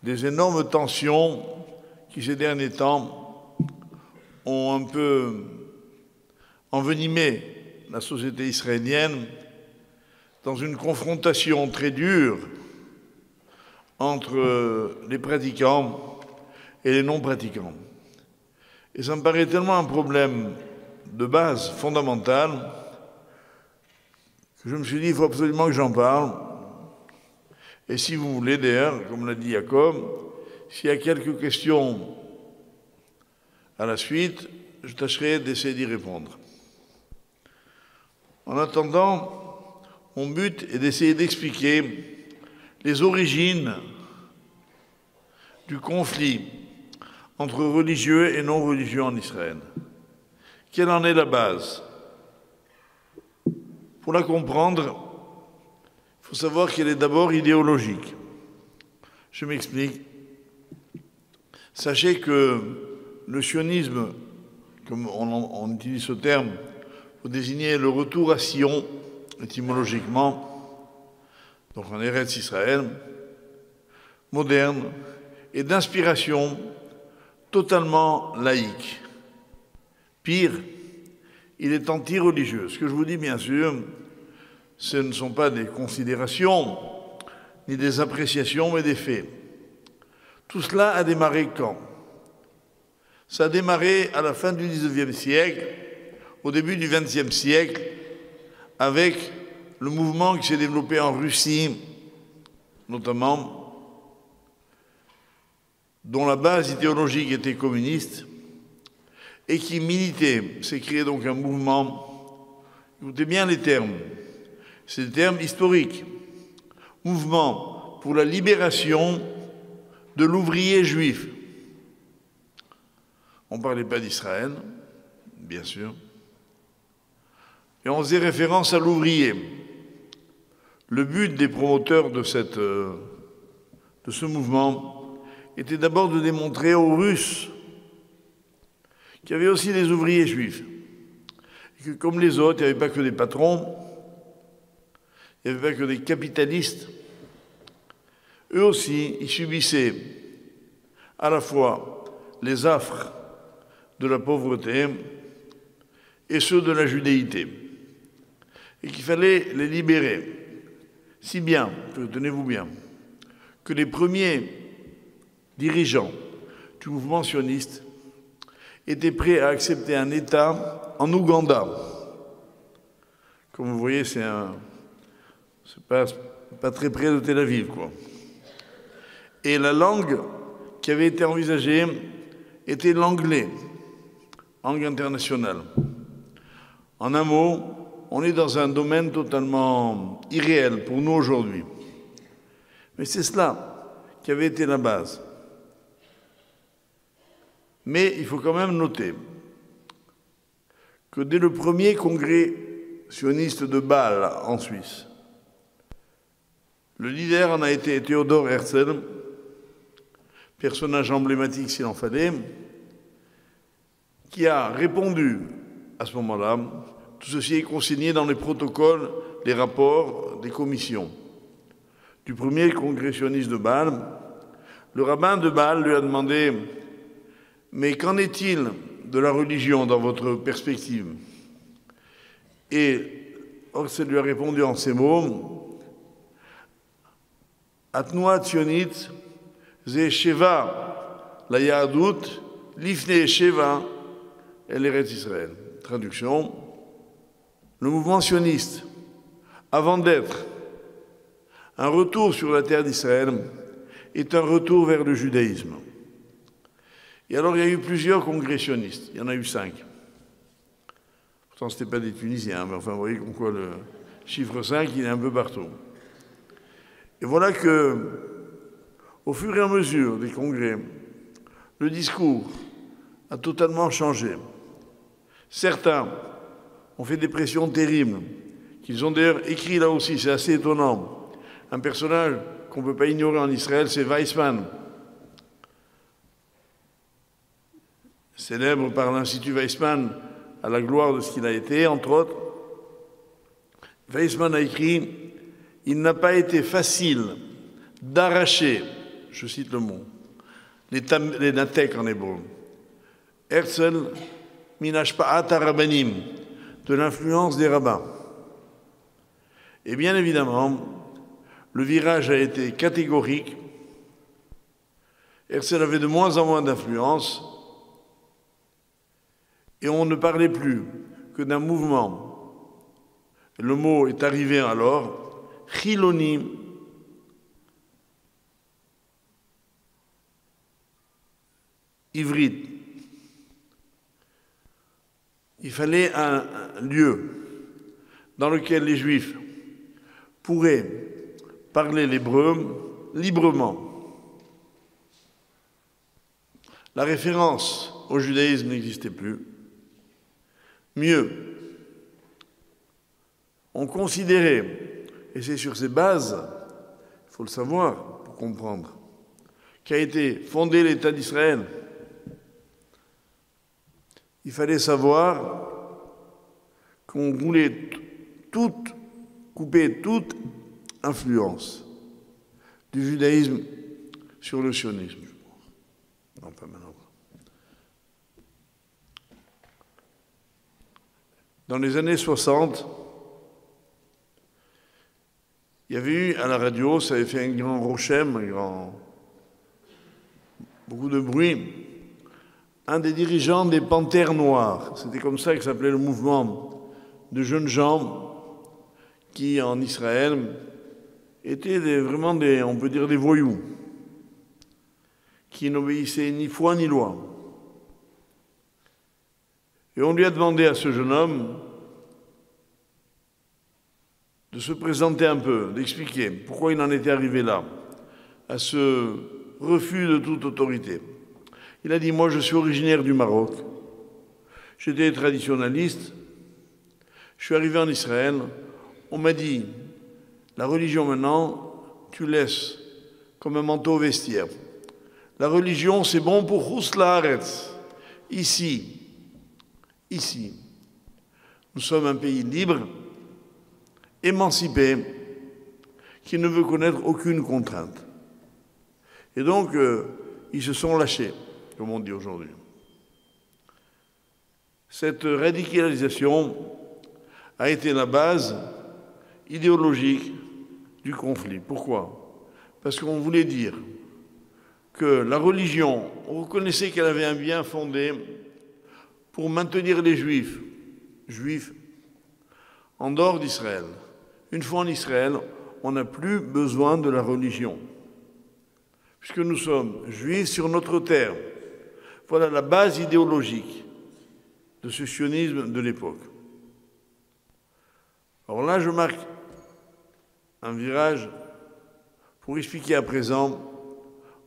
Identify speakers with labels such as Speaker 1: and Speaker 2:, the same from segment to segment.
Speaker 1: des énormes tensions qui, ces derniers temps, ont un peu envenimé la société israélienne dans une confrontation très dure entre les pratiquants et les non-pratiquants. Et ça me paraît tellement un problème de base fondamental que je me suis dit, il faut absolument que j'en parle. Et si vous voulez, d'ailleurs, comme l'a dit Jacob, s'il y a quelques questions à la suite, je tâcherai d'essayer d'y répondre. En attendant, mon but est d'essayer d'expliquer les origines du conflit entre religieux et non-religieux en Israël. Quelle en est la base? Pour la comprendre, il faut savoir qu'elle est d'abord idéologique. Je m'explique. Sachez que le sionisme, comme on utilise ce terme pour désigner le retour à Sion, étymologiquement, donc en Eretz Israël, moderne et d'inspiration totalement laïque. Pire, il est anti-religieux. Ce que je vous dis, bien sûr, ce ne sont pas des considérations ni des appréciations, mais des faits. Tout cela a démarré quand? Ça a démarré à la fin du XIXe siècle, au début du XXe siècle, avec le mouvement qui s'est développé en Russie, notamment, dont la base idéologique était communiste, et qui militait. C'est créé donc un mouvement, écoutez bien les termes, c'est des termes historiques, mouvement pour la libération de l'ouvrier juif. On ne parlait pas d'Israël, bien sûr, et on faisait référence à l'ouvrier. Le but des promoteurs de ce mouvement était d'abord de démontrer aux Russes qu'il y avait aussi des ouvriers juifs, et que comme les autres, il n'y avait pas que des patrons, il n'y avait pas que des capitalistes. Eux aussi, ils subissaient à la fois les affres de la pauvreté et ceux de la judéité, et qu'il fallait les libérer, si bien, tenez-vous bien, que les premiers dirigeants du mouvement sioniste étaient prêts à accepter un État en Ouganda. Comme vous voyez, c'est pas très près de Tel Aviv, quoi. Et la langue qui avait été envisagée était l'anglais, langue internationale. En un mot, on est dans un domaine totalement irréel pour nous aujourd'hui. Mais c'est cela qui avait été la base. Mais il faut quand même noter que dès le premier congrès sioniste de Bâle en Suisse, le leader en a été Théodore Herzl, personnage emblématique s'il en fallait, qui a répondu à ce moment-là. Tout ceci est consigné dans les protocoles, les rapports des commissions du premier congrès sioniste de Bâle. Le rabbin de Bâle lui a demandé « Mais qu'en est-il de la religion dans votre perspective ?» Et Herzl lui a répondu en ces mots « Atnoa tzionit ze sheva la yahadut lifnei sheva el Eretz Israël ». Traduction, le mouvement sioniste, avant d'être un retour sur la terre d'Israël, est un retour vers le judaïsme. Et alors, il y a eu plusieurs congrès sionistes. Il y en a eu 5. Pourtant, ce n'étaient pas des Tunisiens, mais enfin, vous voyez comme quoi le chiffre 5, il est un peu partout. Et voilà que, au fur et à mesure des congrès, le discours a totalement changé. Certains ont fait des pressions terribles, qu'ils ont d'ailleurs écrit là aussi, c'est assez étonnant. Un personnage qu'on ne peut pas ignorer en Israël, c'est Weizmann, célèbre par l'Institut Weizmann à la gloire de ce qu'il a été, entre autres. Weizmann a écrit « Il n'a pas été facile d'arracher je cite le mot, les Natek en hébreu. Herzl minashpa'at rabbanim, de l'influence des rabbins. Et bien évidemment, le virage a été catégorique. Herzl avait de moins en moins d'influence et on ne parlait plus que d'un mouvement. Le mot est arrivé alors, Chiloni, Ivrit. Il fallait un lieu dans lequel les Juifs pourraient parler l'hébreu librement. La référence au judaïsme n'existait plus. Mieux, on considérait, et c'est sur ces bases, il faut le savoir pour comprendre, qu'a été fondé l'État d'Israël. Il fallait savoir qu'on voulait couper toute influence du judaïsme sur le sionisme. Non, pas maintenant. Dans les années 60, il y avait eu à la radio, ça avait fait un grand rochem, beaucoup de bruit, un des dirigeants des Panthères Noires. C'était comme ça que s'appelait le mouvement de jeunes gens qui, en Israël, étaient vraiment on peut dire des voyous, qui n'obéissaient ni foi ni loi. Et on lui a demandé à ce jeune homme de se présenter un peu, d'expliquer pourquoi il en était arrivé là, à ce refus de toute autorité. Il a dit, moi je suis originaire du Maroc, j'étais traditionnaliste, je suis arrivé en Israël, on m'a dit, la religion maintenant, tu laisses comme un manteau au vestiaire. La religion, c'est bon pour Houslaretz, ici. Nous sommes un pays libre, émancipé, qui ne veut connaître aucune contrainte. Et donc, ils se sont lâchés, comme on dit aujourd'hui. Cette radicalisation a été la base idéologique du conflit. Pourquoi? Parce qu'on voulait dire que la religion, on reconnaissait qu'elle avait un bien fondé pour maintenir les juifs en dehors d'Israël. Une fois en Israël, on n'a plus besoin de la religion, puisque nous sommes juifs sur notre terre. Voilà la base idéologique de ce sionisme de l'époque. Alors là, je marque un virage pour expliquer à présent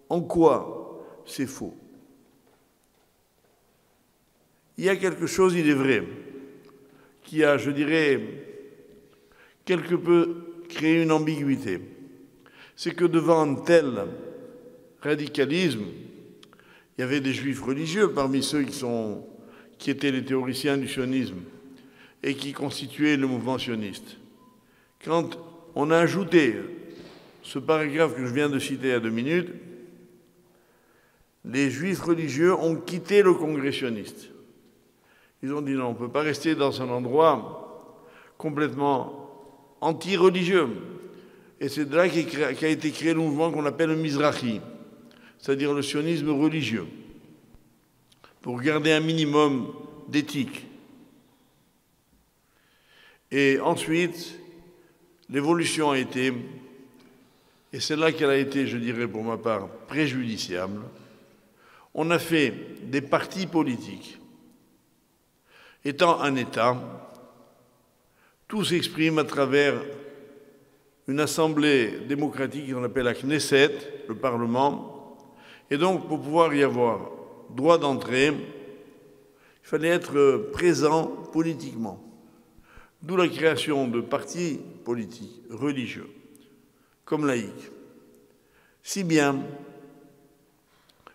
Speaker 1: en quoi c'est faux. Il y a quelque chose, il est vrai, qui a, je dirais, quelque peu créé une ambiguïté. C'est que devant un tel radicalisme, il y avait des juifs religieux parmi ceux qui étaient les théoriciens du sionisme et qui constituaient le mouvement sioniste. Quand on a ajouté ce paragraphe que je viens de citer il y a 2 minutes, les juifs religieux ont quitté le congrès sioniste. Ils ont dit non, on ne peut pas rester dans un endroit complètement anti-religieux. Et c'est de là qu'a été créé le mouvement qu'on appelle le Mizrahi, c'est-à-dire le sionisme religieux, pour garder un minimum d'éthique. Et ensuite, l'évolution a été, et c'est là qu'elle a été, je dirais pour ma part, préjudiciable, on a fait des partis politiques. Étant un État, tout s'exprime à travers une assemblée démocratique qu'on appelle la Knesset, le Parlement. Et donc, pour pouvoir y avoir droit d'entrée, il fallait être présent politiquement. D'où la création de partis politiques, religieux, comme laïcs. Si bien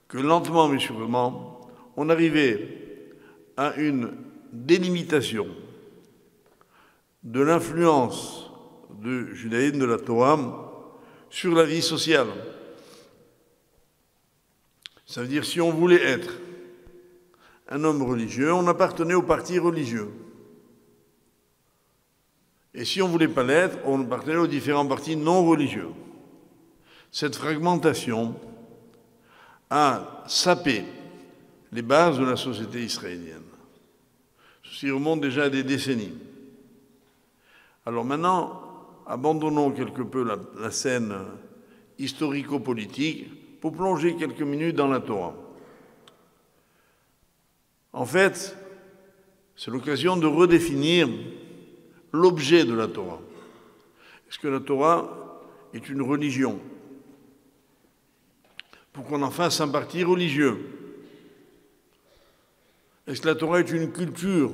Speaker 1: que lentement mais sûrement, on arrivait à une délimitation de l'influence du judaïsme, de la Torah, sur la vie sociale. Ça veut dire si on voulait être un homme religieux, on appartenait au parti religieux. Et si on ne voulait pas l'être, on appartenait aux différents partis non religieux. Cette fragmentation a sapé les bases de la société israélienne. Ceci remonte déjà à des décennies. Alors maintenant, abandonnons quelque peu la scène historico-politique pour plonger quelques minutes dans la Torah. En fait, c'est l'occasion de redéfinir l'objet de la Torah. Est-ce que la Torah est une religion? Pour qu'on en fasse un parti religieux. Est-ce que la Torah est une culture?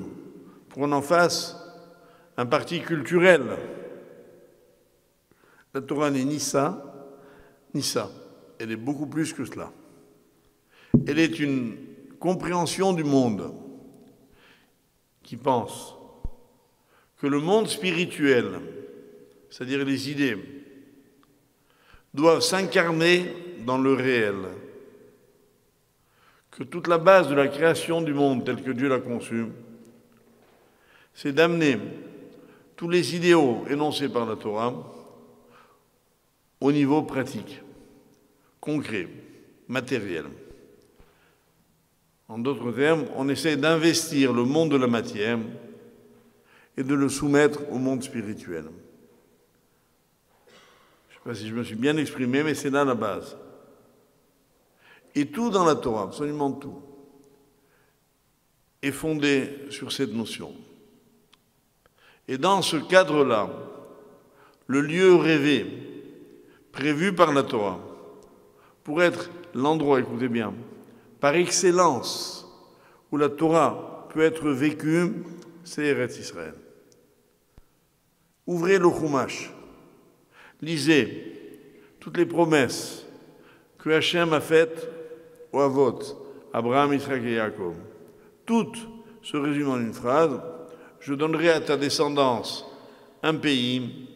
Speaker 1: Pour qu'on en fasse un parti culturel? La Torah n'est ni ça, ni ça. Elle est beaucoup plus que cela. Elle est une compréhension du monde qui pense que le monde spirituel, c'est-à-dire les idées, doivent s'incarner dans le réel. Que toute la base de la création du monde tel que Dieu l'a conçu, c'est d'amener tous les idéaux énoncés par la Torah au niveau pratique, concret, matériel. En d'autres termes, on essaie d'investir le monde de la matière et de le soumettre au monde spirituel. Je ne sais pas si je me suis bien exprimé, mais c'est là la base. Et tout dans la Torah, absolument tout, est fondé sur cette notion. Et dans ce cadre-là, le lieu rêvé, prévu par la Torah, pour être l'endroit, écoutez bien, par excellence, où la Torah peut être vécue, c'est Eretz Israël. Ouvrez le Chumash, lisez toutes les promesses que Hachem a faites aux Avot, Abraham, Isaac et Jacob. Toutes se résument en une phrase: je donnerai à ta descendance un pays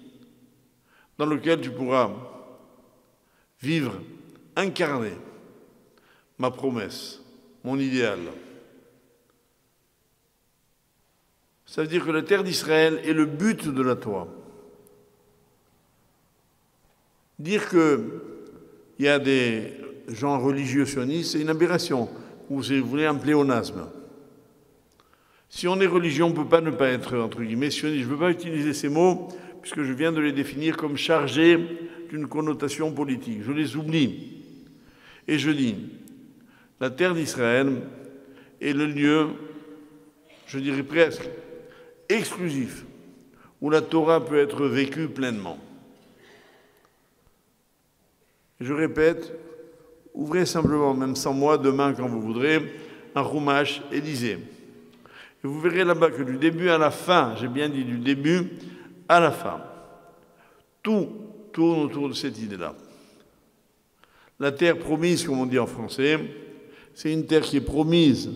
Speaker 1: dans lequel tu pourras vivre, incarner ma promesse, mon idéal. Ça veut dire que la terre d'Israël est le but de la Torah. Dire qu'il y a des gens religieux sionistes, c'est une aberration, ou si vous voulez un pléonasme. Si on est religieux, on ne peut pas ne pas être, entre guillemets, sioniste. Je ne veux pas utiliser ces mots, puisque je viens de les définir comme chargés d'une connotation politique. Je les oublie. Et je dis, la terre d'Israël est le lieu, je dirais presque, exclusif, où la Torah peut être vécue pleinement. Je répète, ouvrez simplement, même sans moi, demain quand vous voudrez, un Chumash et lisez. Et vous verrez là-bas que du début à la fin, j'ai bien dit du début à la fin, tout tourne autour de cette idée-là. La terre promise, comme on dit en français, c'est une terre qui est promise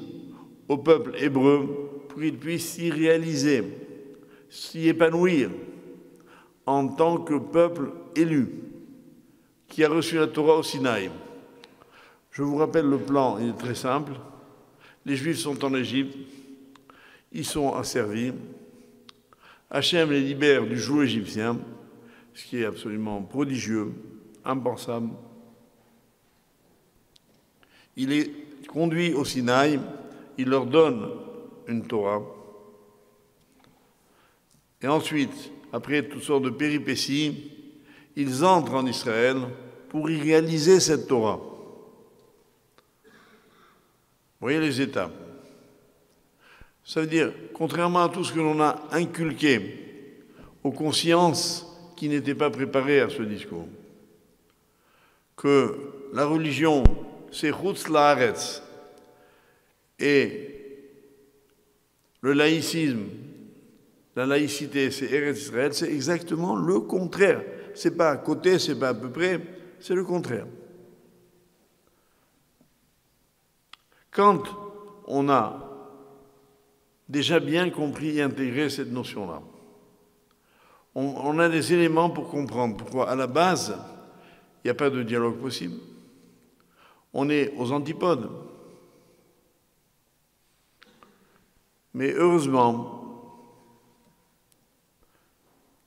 Speaker 1: au peuple hébreu pour qu'il puisse s'y réaliser, s'y épanouir en tant que peuple élu qui a reçu la Torah au Sinaï. Je vous rappelle le plan, il est très simple. Les Juifs sont en Égypte, ils sont asservis. Hachem les libère du joug égyptien, ce qui est absolument prodigieux, impensable. Il les conduit au Sinaï, il leur donne une Torah. Et ensuite, après toutes sortes de péripéties, ils entrent en Israël pour y réaliser cette Torah. Vous voyez les étapes. Ça veut dire, contrairement à tout ce que l'on a inculqué aux consciences qui n'étaient pas préparées à ce discours, que la religion, c'est Chutz Laaretz, et le laïcisme, la laïcité, c'est Eretz Israël, c'est exactement le contraire. C'est pas à côté, c'est pas à peu près, c'est le contraire. Quand on a déjà bien compris et intégré cette notion-là, on a des éléments pour comprendre pourquoi, à la base, il n'y a pas de dialogue possible. On est aux antipodes. Mais heureusement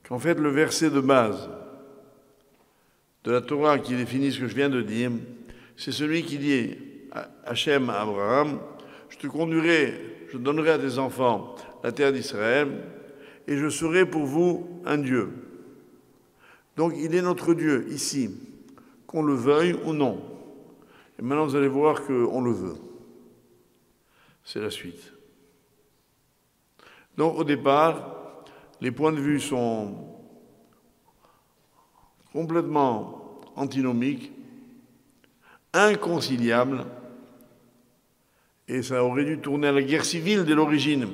Speaker 1: qu'en fait le verset de base de la Torah qui définit ce que je viens de dire, c'est celui qui dit Hachem à Abraham, je te conduirai, je donnerai à tes enfants la terre d'Israël et je serai pour vous un Dieu. Donc il est notre Dieu ici, qu'on le veuille ou non. Et maintenant vous allez voir qu'on le veut. C'est la suite. Donc au départ, les points de vue sont complètement antinomiques, inconciliables, et ça aurait dû tourner à la guerre civile dès l'origine.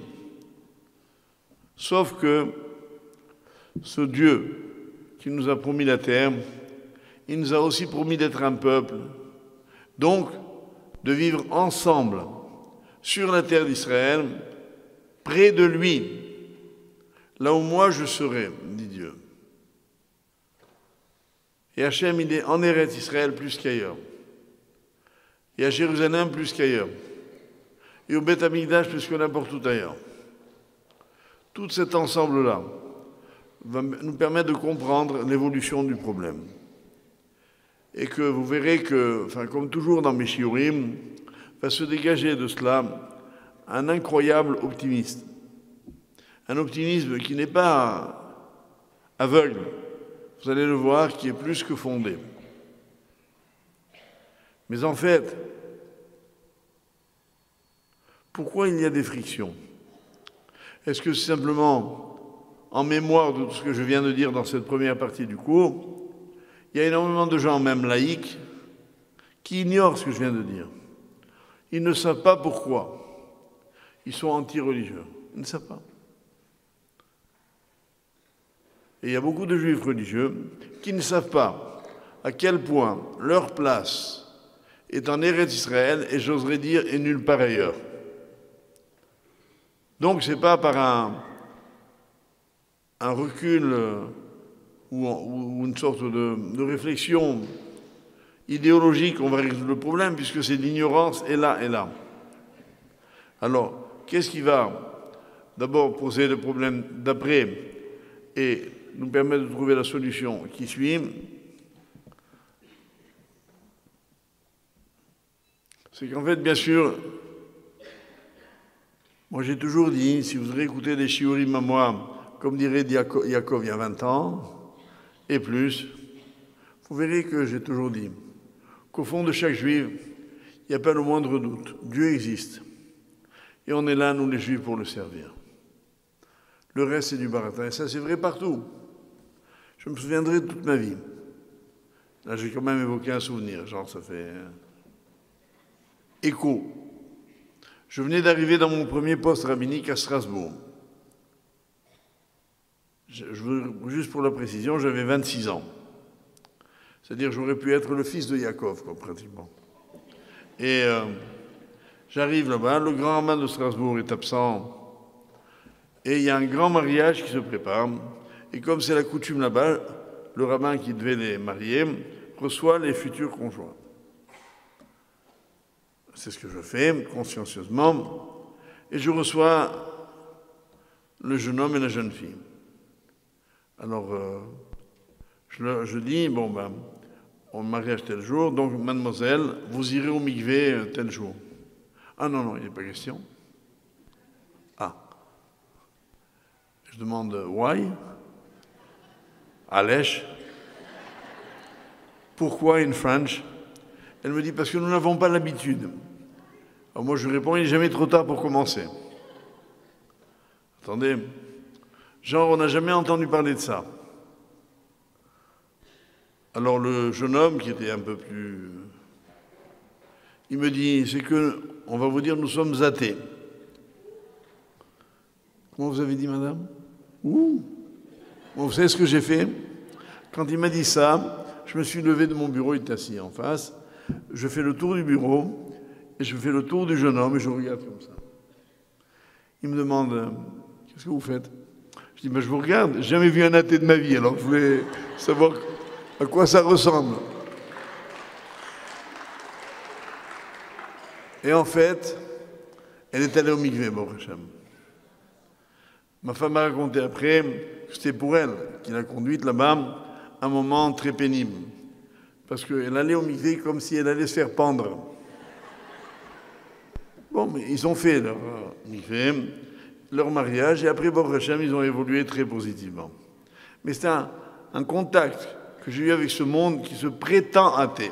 Speaker 1: Sauf que ce Dieu qui nous a promis la terre, il nous a aussi promis d'être un peuple, donc de vivre ensemble sur la terre d'Israël, près de lui, là où moi je serai, dit Dieu. Et Hachem, il est en Eretz Israël plus qu'ailleurs. Et à Jérusalem plus qu'ailleurs. Et au Beth Amikdash plus que n'importe où ailleurs. Tout cet ensemble-là va nous permettre de comprendre l'évolution du problème. Et que vous verrez que, enfin, comme toujours dans mes shiurim, va se dégager de cela un incroyable optimisme. Un optimisme qui n'est pas aveugle, vous allez le voir, qui est plus que fondé. Mais en fait, pourquoi il y a des frictions? Est-ce que c'est simplement en mémoire de tout ce que je viens de dire dans cette première partie du cours, il y a énormément de gens, même laïcs, qui ignorent ce que je viens de dire. Ils ne savent pas pourquoi. Ils sont anti-religieux. Ils ne savent pas. Et il y a beaucoup de juifs religieux qui ne savent pas à quel point leur place est en Eretz Israël, et j'oserais dire, et nulle part ailleurs. Donc ce n'est pas par un recul ou une sorte de réflexion idéologique qu'on va résoudre le problème, puisque c'est l'ignorance et là et là. Alors, qu'est-ce qui va d'abord poser le problème d'après et nous permettre de trouver la solution qui suit? C'est qu'en fait, bien sûr, moi j'ai toujours dit, si vous réécoutez des shiurim à moi, comme dirait Yaakov il y a 20 ans, et plus, vous verrez que j'ai toujours dit qu'au fond de chaque juif, il n'y a pas le moindre doute. Dieu existe. Et on est là, nous les juifs, pour le servir. Le reste, c'est du baratin. Et ça, c'est vrai partout. Je me souviendrai de toute ma vie. Là, j'ai quand même évoqué un souvenir, genre ça fait écho. Je venais d'arriver dans mon premier poste rabbinique à Strasbourg. Juste pour la précision, j'avais 26 ans. C'est-à-dire j'aurais pu être le fils de Yaakov, quoi, pratiquement. Et j'arrive là-bas, le grand rabbin de Strasbourg est absent, et il y a un grand mariage qui se prépare. Et comme c'est la coutume là-bas, le rabbin qui devait les marier reçoit les futurs conjoints. C'est ce que je fais, consciencieusement, et je reçois le jeune homme et la jeune fille. Alors, je dis, bon, ben, on mariage tel jour, donc, mademoiselle, vous irez au mikvé tel jour. Ah non, non, il n'est pas question. Ah. Je demande, why? Alèche. Pourquoi in French? Elle me dit, parce que nous n'avons pas l'habitude. Alors moi, je réponds, il n'est jamais trop tard pour commencer. Attendez, genre, on n'a jamais entendu parler de ça. Alors le jeune homme, qui était un peu plus... Il me dit, c'est que, on va vous dire, nous sommes athées. Comment vous avez dit, madame? Ouh. Bon, vous savez ce que j'ai fait? Quand il m'a dit ça, je me suis levé de mon bureau, il était assis en face. Je fais le tour du bureau, et je fais le tour du jeune homme, et je regarde comme ça. Il me demande, qu'est-ce que vous faites? Je dis, ben, je vous regarde, j'ai jamais vu un athée de ma vie, alors je voulais savoir à quoi ça ressemble. Et en fait, elle est allée au mikvé, Baruch Hashem. Ma femme m'a raconté après que c'était pour elle qui l'a conduite là-bas, un moment très pénible. Parce qu'elle allait au mikvé comme si elle allait se faire pendre. Bon, mais ils ont fait leur mikvé, leur mariage, et après, Baruch Hashem, ils ont évolué très positivement. Mais c'est un contact que j'ai eu avec ce monde qui se prétend athée.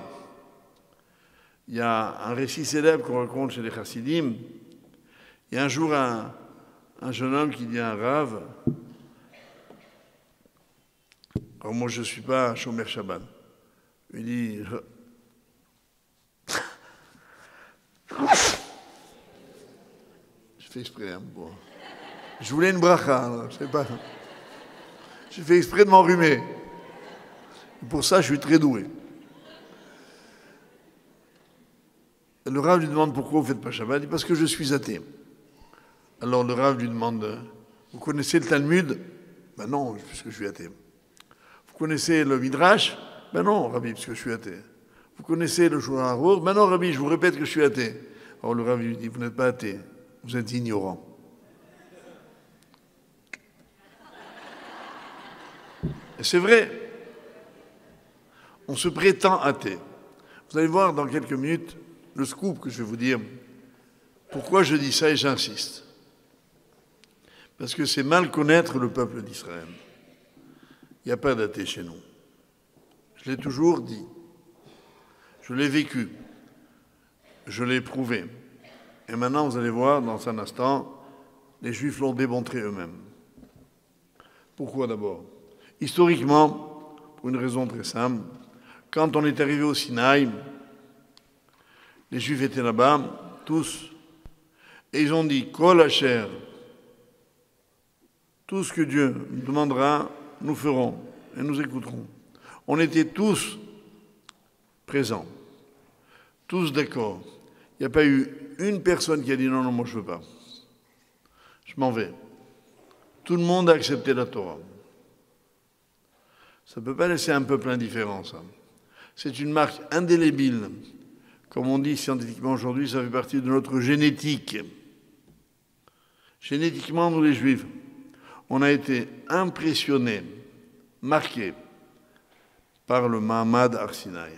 Speaker 1: Il y a un récit célèbre qu'on raconte chez les chassidim. Il y a un jour un jeune homme qui dit à un rave, alors moi je ne suis pas Shomer Shabbat, il dit, je fais exprès, hein, bon. Je voulais une bracha, je sais pas. J'ai fait exprès de m'enrhumer. Pour ça, je suis très doué. Le Rav lui demande pourquoi vous ne faites pas Shabbat. Il dit parce que je suis athée. Alors le Rav lui demande, vous connaissez le Talmud? Ben non, puisque je suis athée. Vous connaissez le Midrash? Ben non, Rabbi, puisque je suis athée. Vous connaissez le Shulchan Aruch? Ben non, Rabbi, je vous répète que je suis athée. Alors le Rav lui dit, vous n'êtes pas athée, vous êtes ignorant. Et c'est vrai. On se prétend athée. Vous allez voir dans quelques minutes le scoop que je vais vous dire. Pourquoi je dis ça et j'insiste? Parce que c'est mal connaître le peuple d'Israël. Il n'y a pas d'athée chez nous. Je l'ai toujours dit. Je l'ai vécu. Je l'ai prouvé. Et maintenant, vous allez voir, dans un instant, les Juifs l'ont démontré eux-mêmes. Pourquoi d'abord? Historiquement, pour une raison très simple, quand on est arrivé au Sinaï, les Juifs étaient là-bas, tous, et ils ont dit, Kol Asher, tout ce que Dieu nous demandera, nous ferons et nous écouterons. On était tous présents, tous d'accord. Il n'y a pas eu une personne qui a dit non, non, moi je ne veux pas. Je m'en vais. Tout le monde a accepté la Torah. Ça ne peut pas laisser un peuple indifférent, ça. C'est une marque indélébile. Comme on dit scientifiquement aujourd'hui, ça fait partie de notre génétique. Génétiquement, nous les Juifs, on a été impressionnés, marqués par le Mahamad Har Sinaï.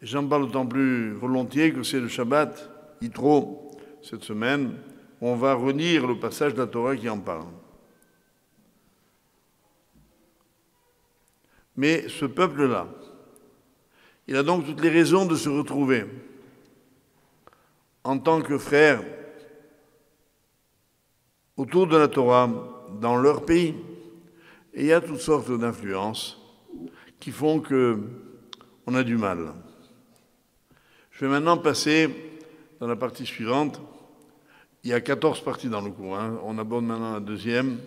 Speaker 1: Et j'en parle d'autant plus volontiers que c'est le Shabbat, Yitro, cette semaine, où on va relire le passage de la Torah qui en parle. Mais ce peuple-là, il a donc toutes les raisons de se retrouver en tant que frères autour de la Torah dans leur pays. Et il y a toutes sortes d'influences qui font qu'on a du mal. Je vais maintenant passer dans la partie suivante. Il y a 14 parties dans le cours. Hein. On aborde maintenant la deuxième.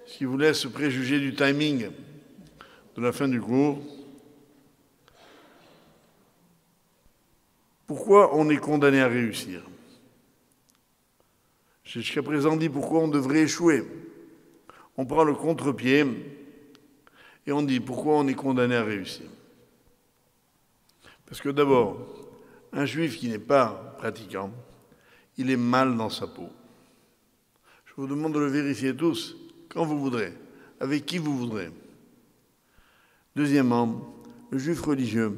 Speaker 1: Ce qui vous laisse préjuger du timing de la fin du cours. Pourquoi on est condamné à réussir? J'ai jusqu'à présent dit pourquoi on devrait échouer. On prend le contre-pied et on dit pourquoi on est condamné à réussir. Parce que d'abord, un juif qui n'est pas pratiquant, il est mal dans sa peau. Je vous demande de le vérifier tous, quand vous voudrez, avec qui vous voudrez. Deuxièmement, le juif religieux,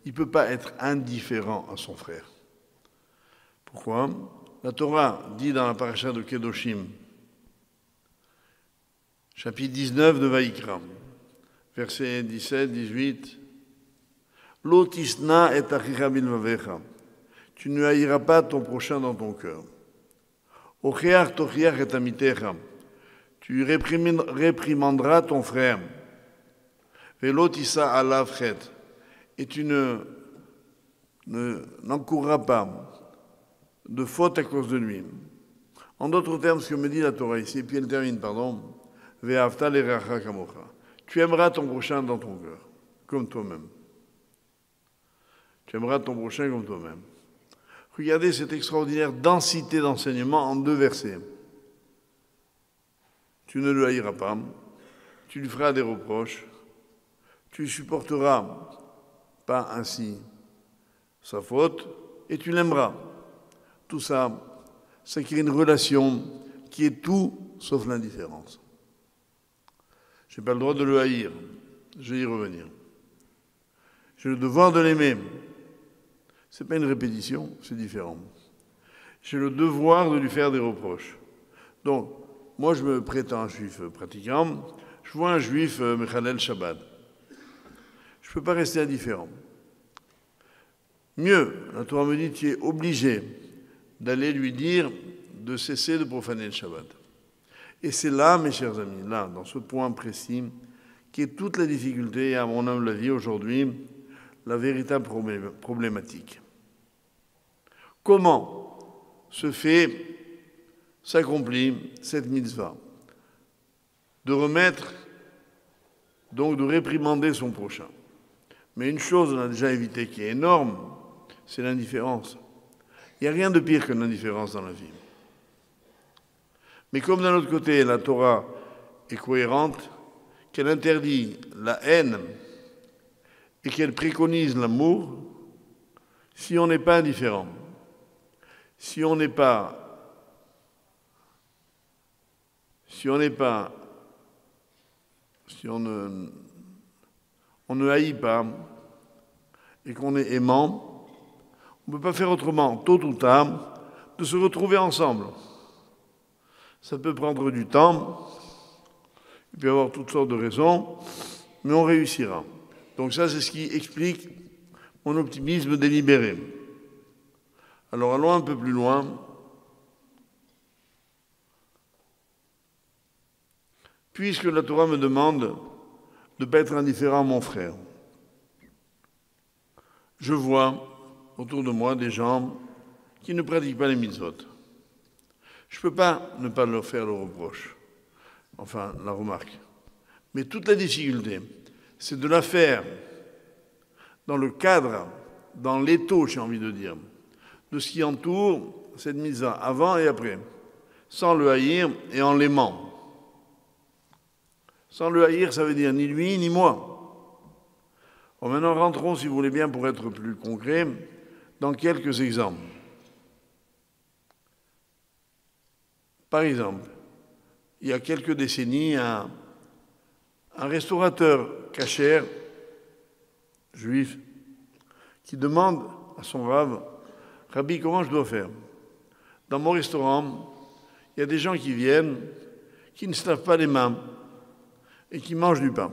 Speaker 1: il ne peut pas être indifférent à son frère. Pourquoi? La Torah dit dans la paracha de Kedoshim, chapitre 19 de Vaïkra, versets 17, 18, Lo tisna et achicha bilvavecha. Tu ne haïras pas ton prochain dans ton cœur. Ocheach tochiach et amitecha. Tu réprimanderas ton frère. Velo tisa alav chet. Et tu n'encourras pas de faute à cause de lui. En d'autres termes, ce que me dit la Torah ici, et puis elle termine, pardon, Ve'avta l'eracha kamocha. Tu aimeras ton prochain dans ton cœur, comme toi-même. Tu aimeras ton prochain comme toi-même. Regardez cette extraordinaire densité d'enseignement en 2 versets. Tu ne le haïras pas, tu lui feras des reproches, tu ne supporteras pas ainsi sa faute, et tu l'aimeras. Tout ça, ça crée une relation qui est tout sauf l'indifférence. Je n'ai pas le droit de le haïr, je vais y revenir. J'ai le devoir de l'aimer. Ce n'est pas une répétition, c'est différent. J'ai le devoir de lui faire des reproches. Donc, moi je me prétends juif pratiquant, je vois un juif Mechalel Shabbat. Je ne peux pas rester indifférent. Mieux, la Torah me dit, tu es obligé d'aller lui dire de cesser de profaner le Shabbat. Et c'est là, mes chers amis, là, dans ce point précis, qui est toute la difficulté, et à mon humble avis aujourd'hui, la véritable problématique. Comment se fait, s'accomplit cette mitzvah? De remettre, donc de réprimander son prochain. Mais une chose, on a déjà évité, qui est énorme, c'est l'indifférence. Il n'y a rien de pire que l'indifférence dans la vie. Mais comme d'un autre côté, la Torah est cohérente, qu'elle interdit la haine et qu'elle préconise l'amour, si on n'est pas indifférent, si on ne haït pas et qu'on est aimant, on ne peut pas faire autrement, tôt ou tard, de se retrouver ensemble. Ça peut prendre du temps, il peut y avoir toutes sortes de raisons, mais on réussira. Donc ça, c'est ce qui explique mon optimisme délibéré. Alors allons un peu plus loin. Puisque la Torah me demande de ne pas être indifférent à mon frère, je vois autour de moi des gens qui ne pratiquent pas les mitzvot. Je ne peux pas ne pas leur faire le reproche, enfin la remarque. Mais toute la difficulté, c'est de la faire dans le cadre, dans l'étau, j'ai envie de dire, de ce qui entoure cette mitzvah, avant et après, sans le haïr et en l'aimant. Sans le haïr, ça veut dire ni lui ni moi. Bon, maintenant, rentrons, si vous voulez bien, pour être plus concret, dans quelques exemples. Par exemple, il y a quelques décennies, un restaurateur kasher, juif, qui demande à son rav, « Rabbi, comment je dois faire? Dans mon restaurant, il y a des gens qui viennent, qui ne se lavent pas les mains et qui mangent du pain.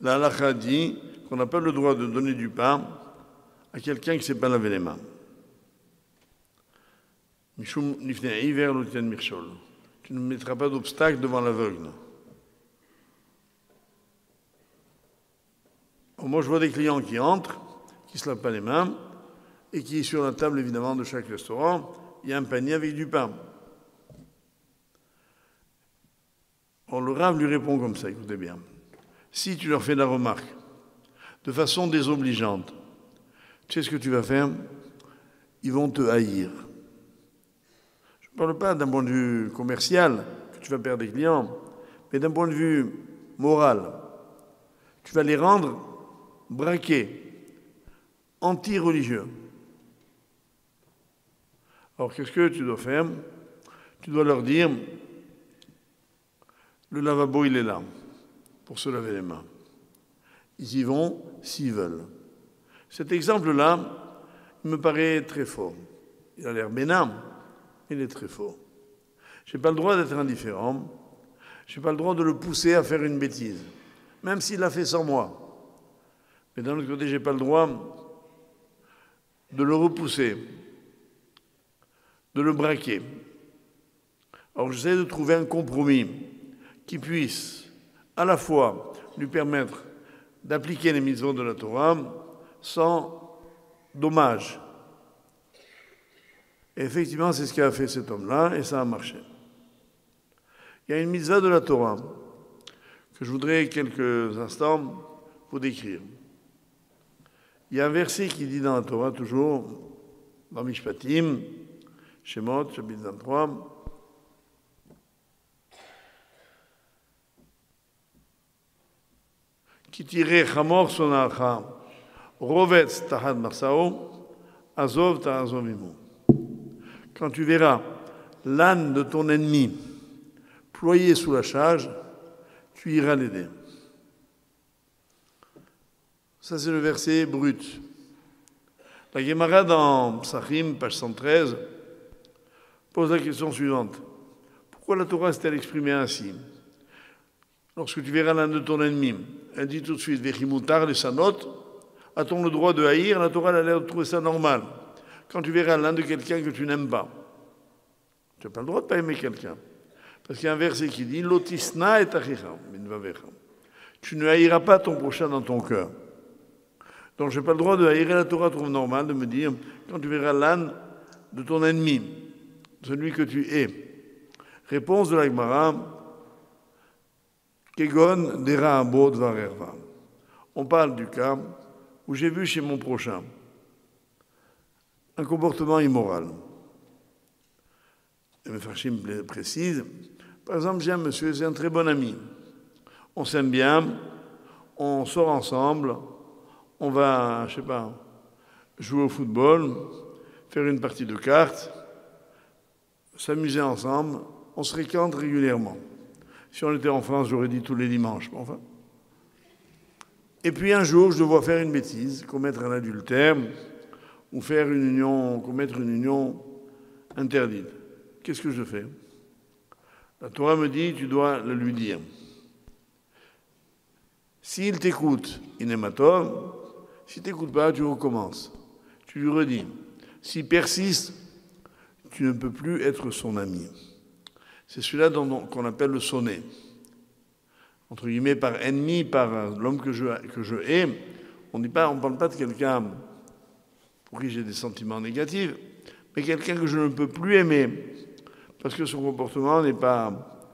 Speaker 1: La halakha dit qu'on n'a pas le droit de donner du pain à quelqu'un qui ne sait pas laver les mains. Tu ne mettras pas d'obstacle devant l'aveugle. Moi, je vois des clients qui entrent, qui ne se lavent pas les mains, et qui, sur la table, évidemment, de chaque restaurant, il y a un panier avec du pain. Or, le Rav lui répond comme ça, écoutez bien. Si tu leur fais la remarque, de façon désobligeante, tu sais ce que tu vas faire? Ils vont te haïr. Je ne parle pas d'un point de vue commercial, que tu vas perdre des clients, mais d'un point de vue moral. Tu vas les rendre braqués, anti-religieux. Alors, qu'est-ce que tu dois faire? Tu dois leur dire, le lavabo, il est là, pour se laver les mains. Ils y vont s'ils veulent. Cet exemple-là, il me paraît très fort. Il a l'air bénin, il est très fort. Je n'ai pas le droit d'être indifférent. Je n'ai pas le droit de le pousser à faire une bêtise, même s'il l'a fait sans moi. Mais d'un autre côté, je n'ai pas le droit de le repousser, de le braquer. Alors j'essaie de trouver un compromis qui puisse à la fois lui permettre d'appliquer les mitzvot de la Torah sans dommage. Et effectivement, c'est ce qu'a fait cet homme-là, et ça a marché. Il y a une mitzvah de la Torah que je voudrais quelques instants vous décrire. Il y a un verset qui dit dans la Torah, toujours, dans Mishpatim, Shemot, chapitre 23, Ki tireh chamor sonacha, Rovetz tahad marsao, azov ta'azovimu. Quand tu verras l'âne de ton ennemi ployé sous la charge, tu iras l'aider. Ça, c'est le verset brut. La Gemara dans Psachim, page 113, pose la question suivante. Pourquoi la Torah s'est-elle exprimée ainsi? Lorsque tu verras l'un de ton ennemi, elle dit tout de suite, Vechimutar les sanot, a-t-on le droit de haïr? La Torah elle a l'air de trouver ça normal. Quand tu verras l'un de quelqu'un que tu n'aimes pas, tu n'as pas le droit de ne pas aimer quelqu'un. Parce qu'il y a un verset qui dit, Lotisna et achicha, tu ne haïras pas ton prochain dans ton cœur. Donc je n'ai pas le droit de haïr, et la Torah trouve normal de me dire, quand tu verras l'âne de ton ennemi, celui que tu hais. Réponse de la Gemara, Kegon dera abod varerva. On parle du cas où j'ai vu chez mon prochain un comportement immoral. Et M. Farshim précise, par exemple, j'ai un monsieur, c'est un très bon ami. On s'aime bien, on sort ensemble, on va, je sais pas, jouer au football, faire une partie de cartes, s'amuser ensemble, on se fréquente régulièrement. Si on était en France, j'aurais dit tous les dimanches, mais enfin. Et puis un jour, je dois faire une bêtise, commettre un adultère, ou faire une union, commettre une union interdite. Qu'est-ce que je fais? La Torah me dit, tu dois le lui dire. S'il t'écoute, inémator. Si tu n'écoutes pas, tu recommences. Tu lui redis. S'il persiste, tu ne peux plus être son ami. C'est celui-là qu'on appelle le sonné. Entre guillemets, par ennemi, par l'homme que je hais. On ne parle pas de quelqu'un pour qui j'ai des sentiments négatifs, mais quelqu'un que je ne peux plus aimer parce que son comportement n'est pas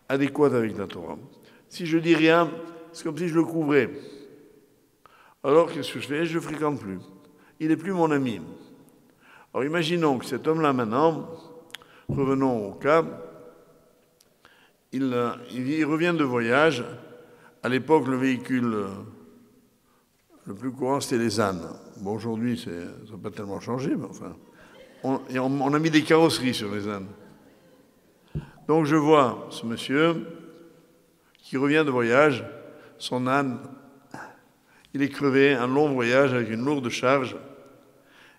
Speaker 1: adéquat avec la Torah. Si je dis rien, c'est comme si je le couvrais. Alors, qu'est-ce que je fais? Je ne le fréquente plus. Il n'est plus mon ami. Alors, imaginons que cet homme-là, maintenant, revenons au cas, il revient de voyage. À l'époque, le véhicule le plus courant, c'était les ânes. Bon, aujourd'hui, ça n'a pas tellement changé, mais enfin, on a mis des carrosseries sur les ânes. Donc, je vois ce monsieur qui revient de voyage, son âne, il est crevé, un long voyage avec une lourde charge.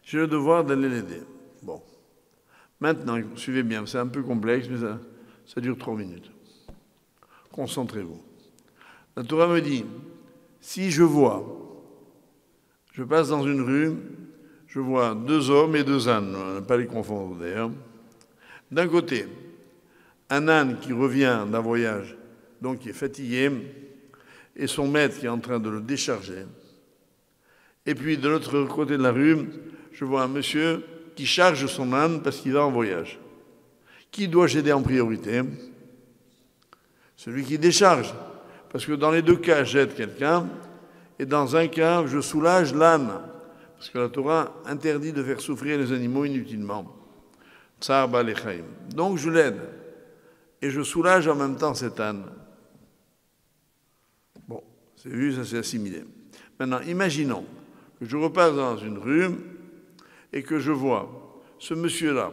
Speaker 1: J'ai le devoir d'aller l'aider. Bon. Maintenant, suivez bien, c'est un peu complexe, mais ça dure 3 minutes. Concentrez-vous. La Torah me dit, si je passe dans une rue, je vois 2 hommes et 2 ânes, on ne pas les confondre d'ailleurs. D'un côté, un âne qui revient d'un voyage, donc qui est fatigué, et son maître qui est en train de le décharger. Et puis de l'autre côté de la rue, je vois un monsieur qui charge son âne parce qu'il va en voyage. Qui dois-je aider en priorité? Celui qui décharge. Parce que dans les 2 cas, j'aide quelqu'un, et dans un cas, je soulage l'âne. Parce que la Torah interdit de faire souffrir les animaux inutilement. Tsar ba'alechaim. Donc je l'aide. Et je soulage en même temps cet âne. Bon, c'est vu, ça s'est assimilé. Maintenant, imaginons que je repasse dans une rue et que je vois ce monsieur-là,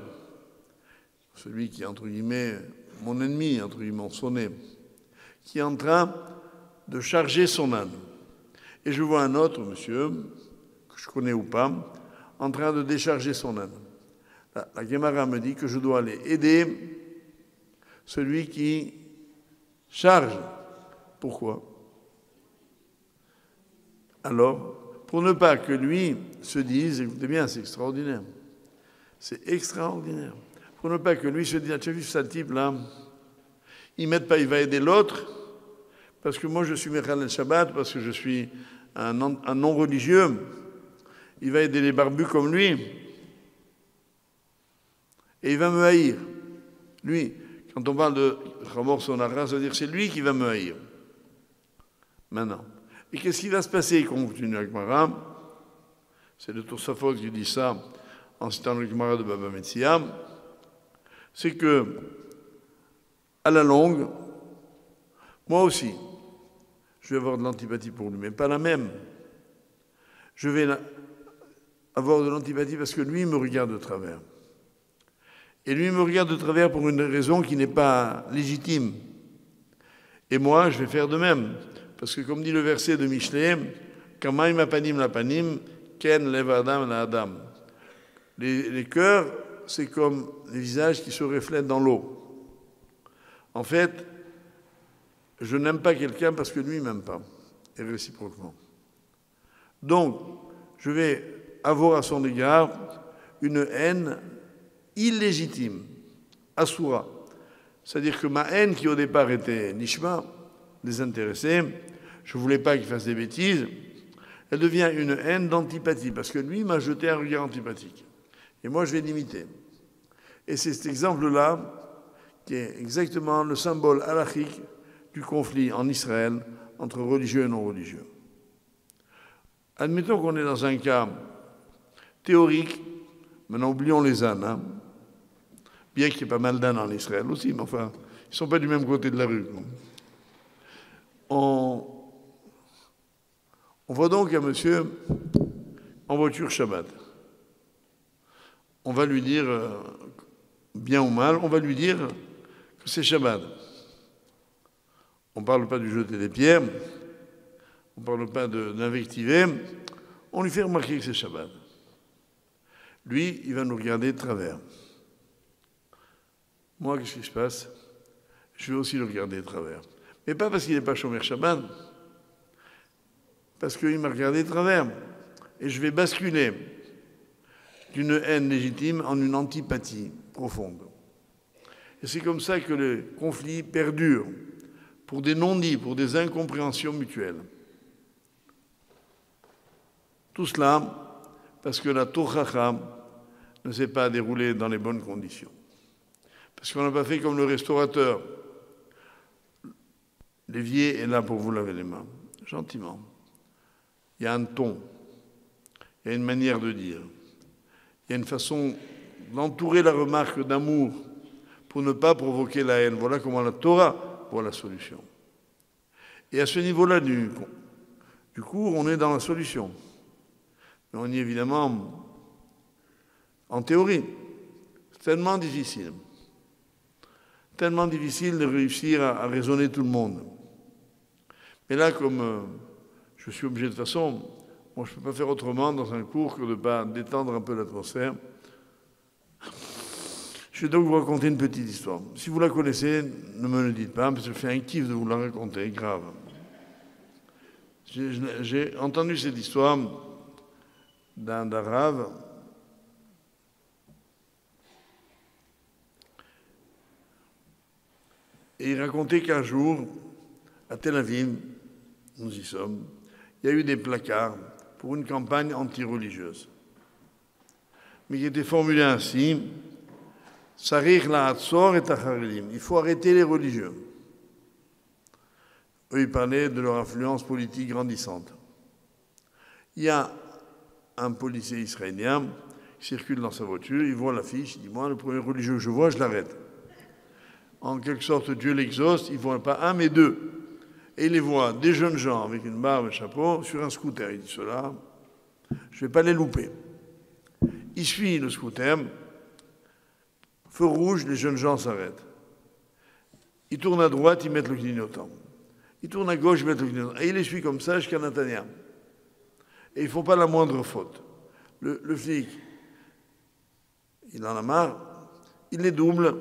Speaker 1: celui qui est, entre guillemets, mon ennemi, entre guillemets, mon sonné, qui est en train de charger son âne. Et je vois un autre monsieur, que je connais ou pas, en train de décharger son âne. La Gemara me dit que je dois aller aider celui qui charge. Pourquoi? Alors, pour ne pas que lui se dise, écoutez bien, c'est extraordinaire. C'est extraordinaire. Pour ne pas que lui se dise, tu as vu ce type-là? Il m'aide pas, il va aider l'autre, parce que moi je suis Mechal el Shabbat, parce que je suis un non-religieux. Il va aider les barbus comme lui. Et il va me haïr. Lui, quand on parle de Ramor Sonara, ça veut dire que c'est lui qui va me haïr. Maintenant. Et qu'est-ce qui va se passer? Il continue avec Mara. C'est le Tosafot qui dit ça en citant le Gemara de Baba Metzia. C'est que, à la longue, moi aussi, je vais avoir de l'antipathie pour lui, mais pas la même. je vais avoir de l'antipathie parce que lui me regarde de travers. Et lui me regarde de travers pour une raison qui n'est pas légitime. Et moi, je vais faire de même. Parce que comme dit le verset de Michelet, « Kamaim apanim lapanim, ken lev adam la adam » Les cœurs, c'est comme les visages qui se reflètent dans l'eau. En fait, je n'aime pas quelqu'un parce que lui ne m'aime pas, et réciproquement. Donc, je vais avoir à son égard une haine illégitime, asura. C'est-à-dire que ma haine, qui au départ était nishma, désintéressée, je ne voulais pas qu'il fasse des bêtises, elle devient une haine d'antipathie, parce que lui m'a jeté un regard antipathique. Et moi, je vais l'imiter. Et c'est cet exemple-là qui est exactement le symbole halachique du conflit en Israël entre religieux et non-religieux. Admettons qu'on est dans un cas théorique, maintenant oublions les ânes, hein. Bien qu'il y ait pas mal d'ânes en Israël aussi, mais enfin, ils ne sont pas du même côté de la rue. On voit donc un monsieur en voiture Shabbat. On va lui dire, bien ou mal, on va lui dire que c'est Shabbat. On ne parle pas du jeter des pierres, on ne parle pas d'invectiver, on lui fait remarquer que c'est Shabbat. Lui, il va nous regarder de travers. Moi, qu'est-ce qui se passe? Je vais aussi le regarder de travers. Mais pas parce qu'il n'est pas chômeur Shabbat, parce qu'il m'a regardé de travers. Et je vais basculer d'une haine légitime en une antipathie profonde. Et c'est comme ça que le conflit perdure, pour des non-dits, pour des incompréhensions mutuelles. Tout cela parce que la Tochacha ne s'est pas déroulée dans les bonnes conditions. Parce qu'on n'a pas fait comme le restaurateur. L'évier est là pour vous laver les mains, gentiment. Il y a un ton, il y a une manière de dire, il y a une façon d'entourer la remarque d'amour pour ne pas provoquer la haine. Voilà comment la Torah voit la solution. Et à ce niveau-là du cours, on est dans la solution. Mais on y est évidemment en théorie. C'est tellement difficile. Tellement difficile de réussir à raisonner tout le monde. Mais là, comme je suis obligé de toute façon, moi je ne peux pas faire autrement dans un cours que de ne pas détendre un peu l'atmosphère. Je vais donc vous raconter une petite histoire. Si vous la connaissez, ne me le dites pas, parce que je fais un kiff de vous la raconter, grave. J'ai entendu cette histoire d'un Rav. Et il racontait qu'un jour, à Tel Aviv, nous y sommes, il y a eu des placards pour une campagne anti-religieuse, mais qui était formulée ainsi: Sarich la'atzor et acharelim. Il faut arrêter les religieux. Eux, ils parlaient de leur influence politique grandissante. Il y a un policier israélien qui circule dans sa voiture, il voit l'affiche, il dit: moi, le premier religieux que je vois, je l'arrête. En quelque sorte, Dieu l'exauce, il ne voit pas un, mais deux. Et il les voit, des jeunes gens avec une barbe et un chapeau, sur un scooter. Il dit: cela, je ne vais pas les louper. Il suit le scooter, feu rouge, les jeunes gens s'arrêtent. Ils tournent à droite, ils mettent le clignotant. Ils tournent à gauche, ils mettent le clignotant. Et il les suit comme ça jusqu'à Natania. Et ils ne font pas la moindre faute. Le flic, il en a marre, il les double.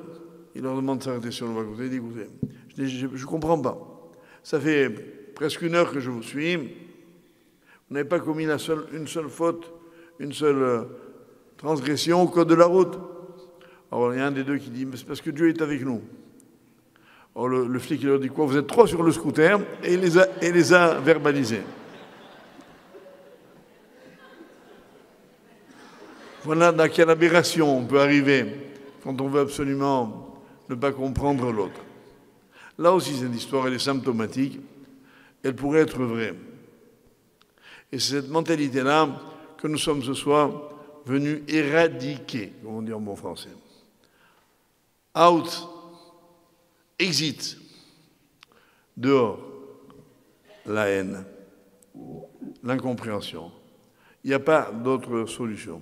Speaker 1: Il leur demande de s'arrêter sur le bas côté. Il dit: écoutez, je ne comprends pas. Ça fait presque 1 heure que je vous suis. Vous n'avez pas commis une seule faute, une seule transgression au code de la route. Alors il y a un des deux qui dit: mais c'est parce que Dieu est avec nous. Alors le flic il leur dit: quoi? Vous êtes 3 sur le scooter. Et il les a verbalisés. Voilà dans quelle aberration on peut arriver quand on veut absolument ne pas comprendre l'autre. Là aussi, cette histoire, elle est symptomatique. Elle pourrait être vraie. Et c'est cette mentalité-là que nous sommes ce soir venus éradiquer, comme on dit en bon français. Out, exit, dehors, la haine, l'incompréhension. Il n'y a pas d'autre solution.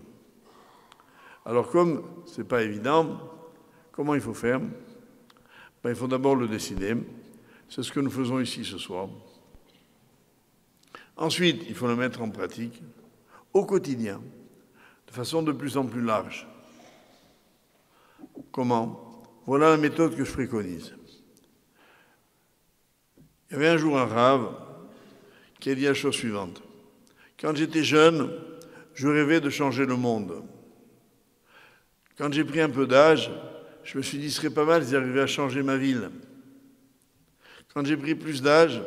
Speaker 1: Alors comme ce n'est pas évident, comment il faut faire? Il faut d'abord le décider. C'est ce que nous faisons ici ce soir. Ensuite, il faut le mettre en pratique au quotidien, de façon de plus en plus large. Comment? Voilà la méthode que je préconise. Il y avait un jour un rave qui a dit la chose suivante. Quand j'étais jeune, je rêvais de changer le monde. Quand j'ai pris un peu d'âge, je me suis dit, ce serait pas mal d'y arriver à changer ma ville. Quand j'ai pris plus d'âge,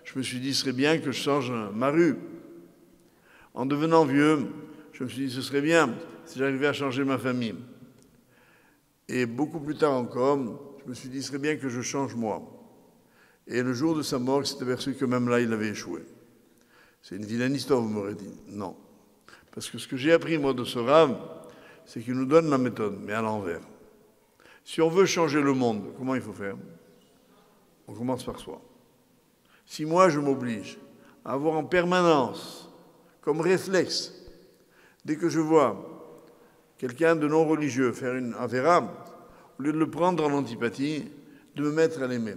Speaker 1: je me suis dit, ce serait bien que je change ma rue. En devenant vieux, je me suis dit, ce serait bien si j'arrivais à changer ma famille. Et beaucoup plus tard encore, je me suis dit, ce serait bien que je change moi. Et le jour de sa mort, il s'est aperçu que même là, il avait échoué. C'est une vilaine histoire, vous m'aurez dit. Non. Parce que ce que j'ai appris, moi, de ce rave, c'est qu'il nous donne la méthode, mais à l'envers. Si on veut changer le monde, comment il faut faire? On commence par soi. Si moi, je m'oblige à avoir en permanence, comme réflexe, dès que je vois quelqu'un de non religieux faire une affaire, au lieu de le prendre en antipathie, de me mettre à l'aimer,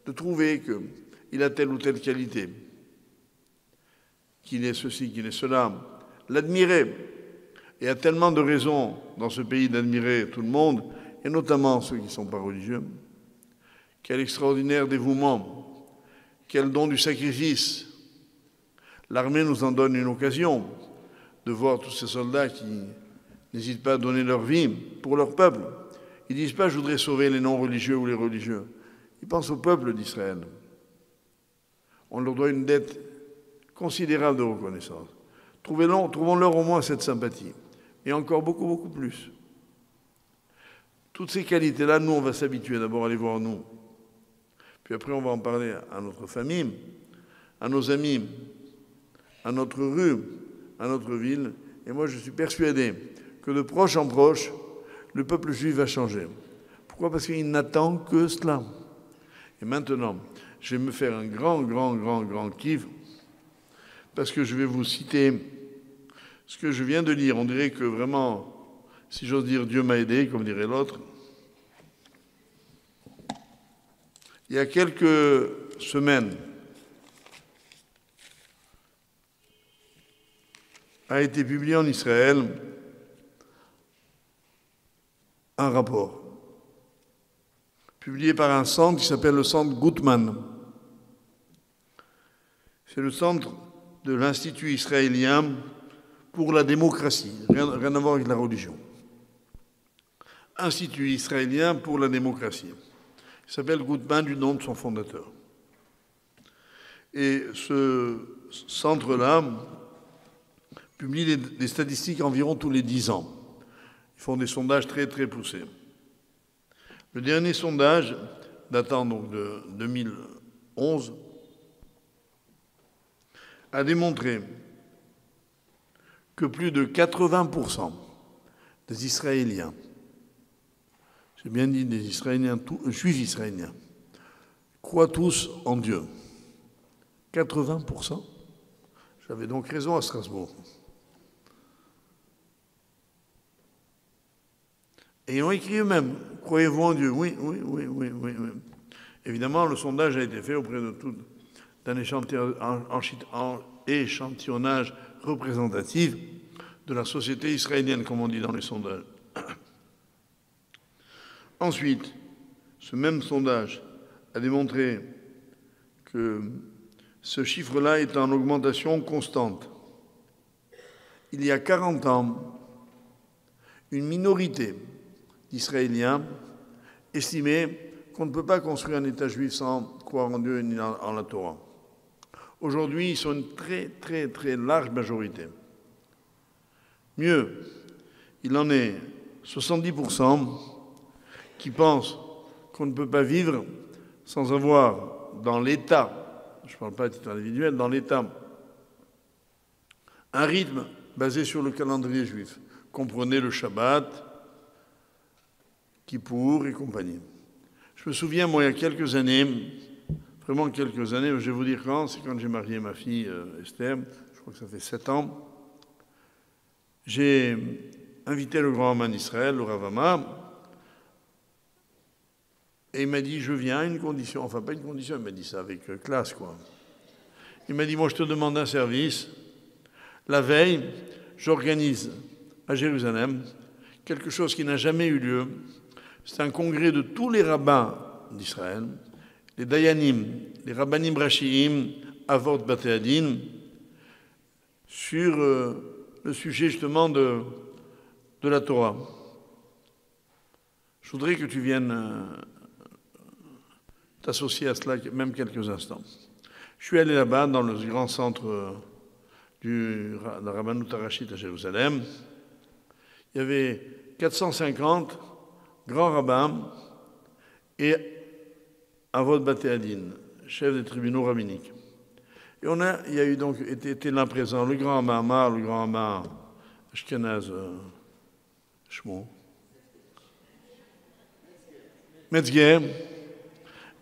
Speaker 1: de trouver qu'il a telle ou telle qualité, qu'il est ceci, qu'il est cela, l'admirer. Et il y a tellement de raisons dans ce pays d'admirer tout le monde, et notamment ceux qui ne sont pas religieux. Quel extraordinaire dévouement, quel don du sacrifice. L'armée nous en donne une occasion de voir tous ces soldats qui n'hésitent pas à donner leur vie pour leur peuple. Ils ne disent pas « je voudrais sauver les non-religieux ou les religieux ». Ils pensent au peuple d'Israël. On leur doit une dette considérable de reconnaissance. Trouvons-leur au moins cette sympathie. Et encore beaucoup, beaucoup plus. Toutes ces qualités-là, nous, on va s'habituer d'abord à les voir nous. Puis après, on va en parler à notre famille, à nos amis, à notre rue, à notre ville. Et moi, je suis persuadé que de proche en proche, le peuple juif va changer. Pourquoi? Parce qu'il n'attend que cela. Et maintenant, je vais me faire un grand kiff, parce que je vais vous citer ce que je viens de lire. On dirait que vraiment, si j'ose dire, Dieu m'a aidé, comme dirait l'autre. Il y a quelques semaines, a été publié en Israël un rapport, publié par un centre qui s'appelle le centre Gutman. C'est le centre de l'Institut israélien pour la démocratie, rien à voir avec la religion. Institut israélien pour la démocratie. Il s'appelle Gutman du nom de son fondateur. Et ce centre-là publie des statistiques environ tous les 10 ans. Ils font des sondages très poussés. Le dernier sondage, datant donc de 2011, a démontré que plus de 80% des Israéliens, j'ai bien dit des Israéliens, juifs israéliens, croient tous en Dieu. 80%. J'avais donc raison à Strasbourg. Et ils ont écrit eux-mêmes, croyez-vous en Dieu? Oui. Évidemment, le sondage a été fait auprès d'un échantillonnage représentatif de la société israélienne, comme on dit dans les sondages. Ensuite, ce même sondage a démontré que ce chiffre-là est en augmentation constante. Il y a 40 ans, une minorité d'Israéliens estimait qu'on ne peut pas construire un État juif sans croire en Dieu ni en la Torah. Aujourd'hui, ils sont une très large majorité. Mieux, il en est 70% qui pensent qu'on ne peut pas vivre sans avoir dans l'État, je ne parle pas à titre individuel, dans l'État, un rythme basé sur le calendrier juif. Comprenez le Shabbat, Kippour et compagnie. Je me souviens, moi, il y a quelques années, vraiment quelques années, je vais vous dire quand, c'est quand j'ai marié ma fille Esther, je crois que ça fait 7 ans, j'ai invité le grand rabbin d'Israël, le Rav Amar, et il m'a dit, je viens à une condition, enfin pas une condition, il m'a dit ça avec classe, quoi. Il m'a dit, moi je te demande un service. La veille, j'organise à Jérusalem quelque chose qui n'a jamais eu lieu. C'est un congrès de tous les rabbins d'Israël, les Dayanim, les Rabbanim Rashiim, Avot Bate Adin, sur le sujet justement de la Torah. Je voudrais que tu viennes t'associer à cela même quelques instants. Je suis allé là-bas dans le grand centre de la Rabbanout Harashit à Jérusalem. Il y avait 450 grands rabbins et Avot Bate Adin, chef des tribunaux rabbiniques. Et il y a eu donc été là présent le grand rabbin Amar, le grand rabbin Ashkenaz Shmo, Metzger.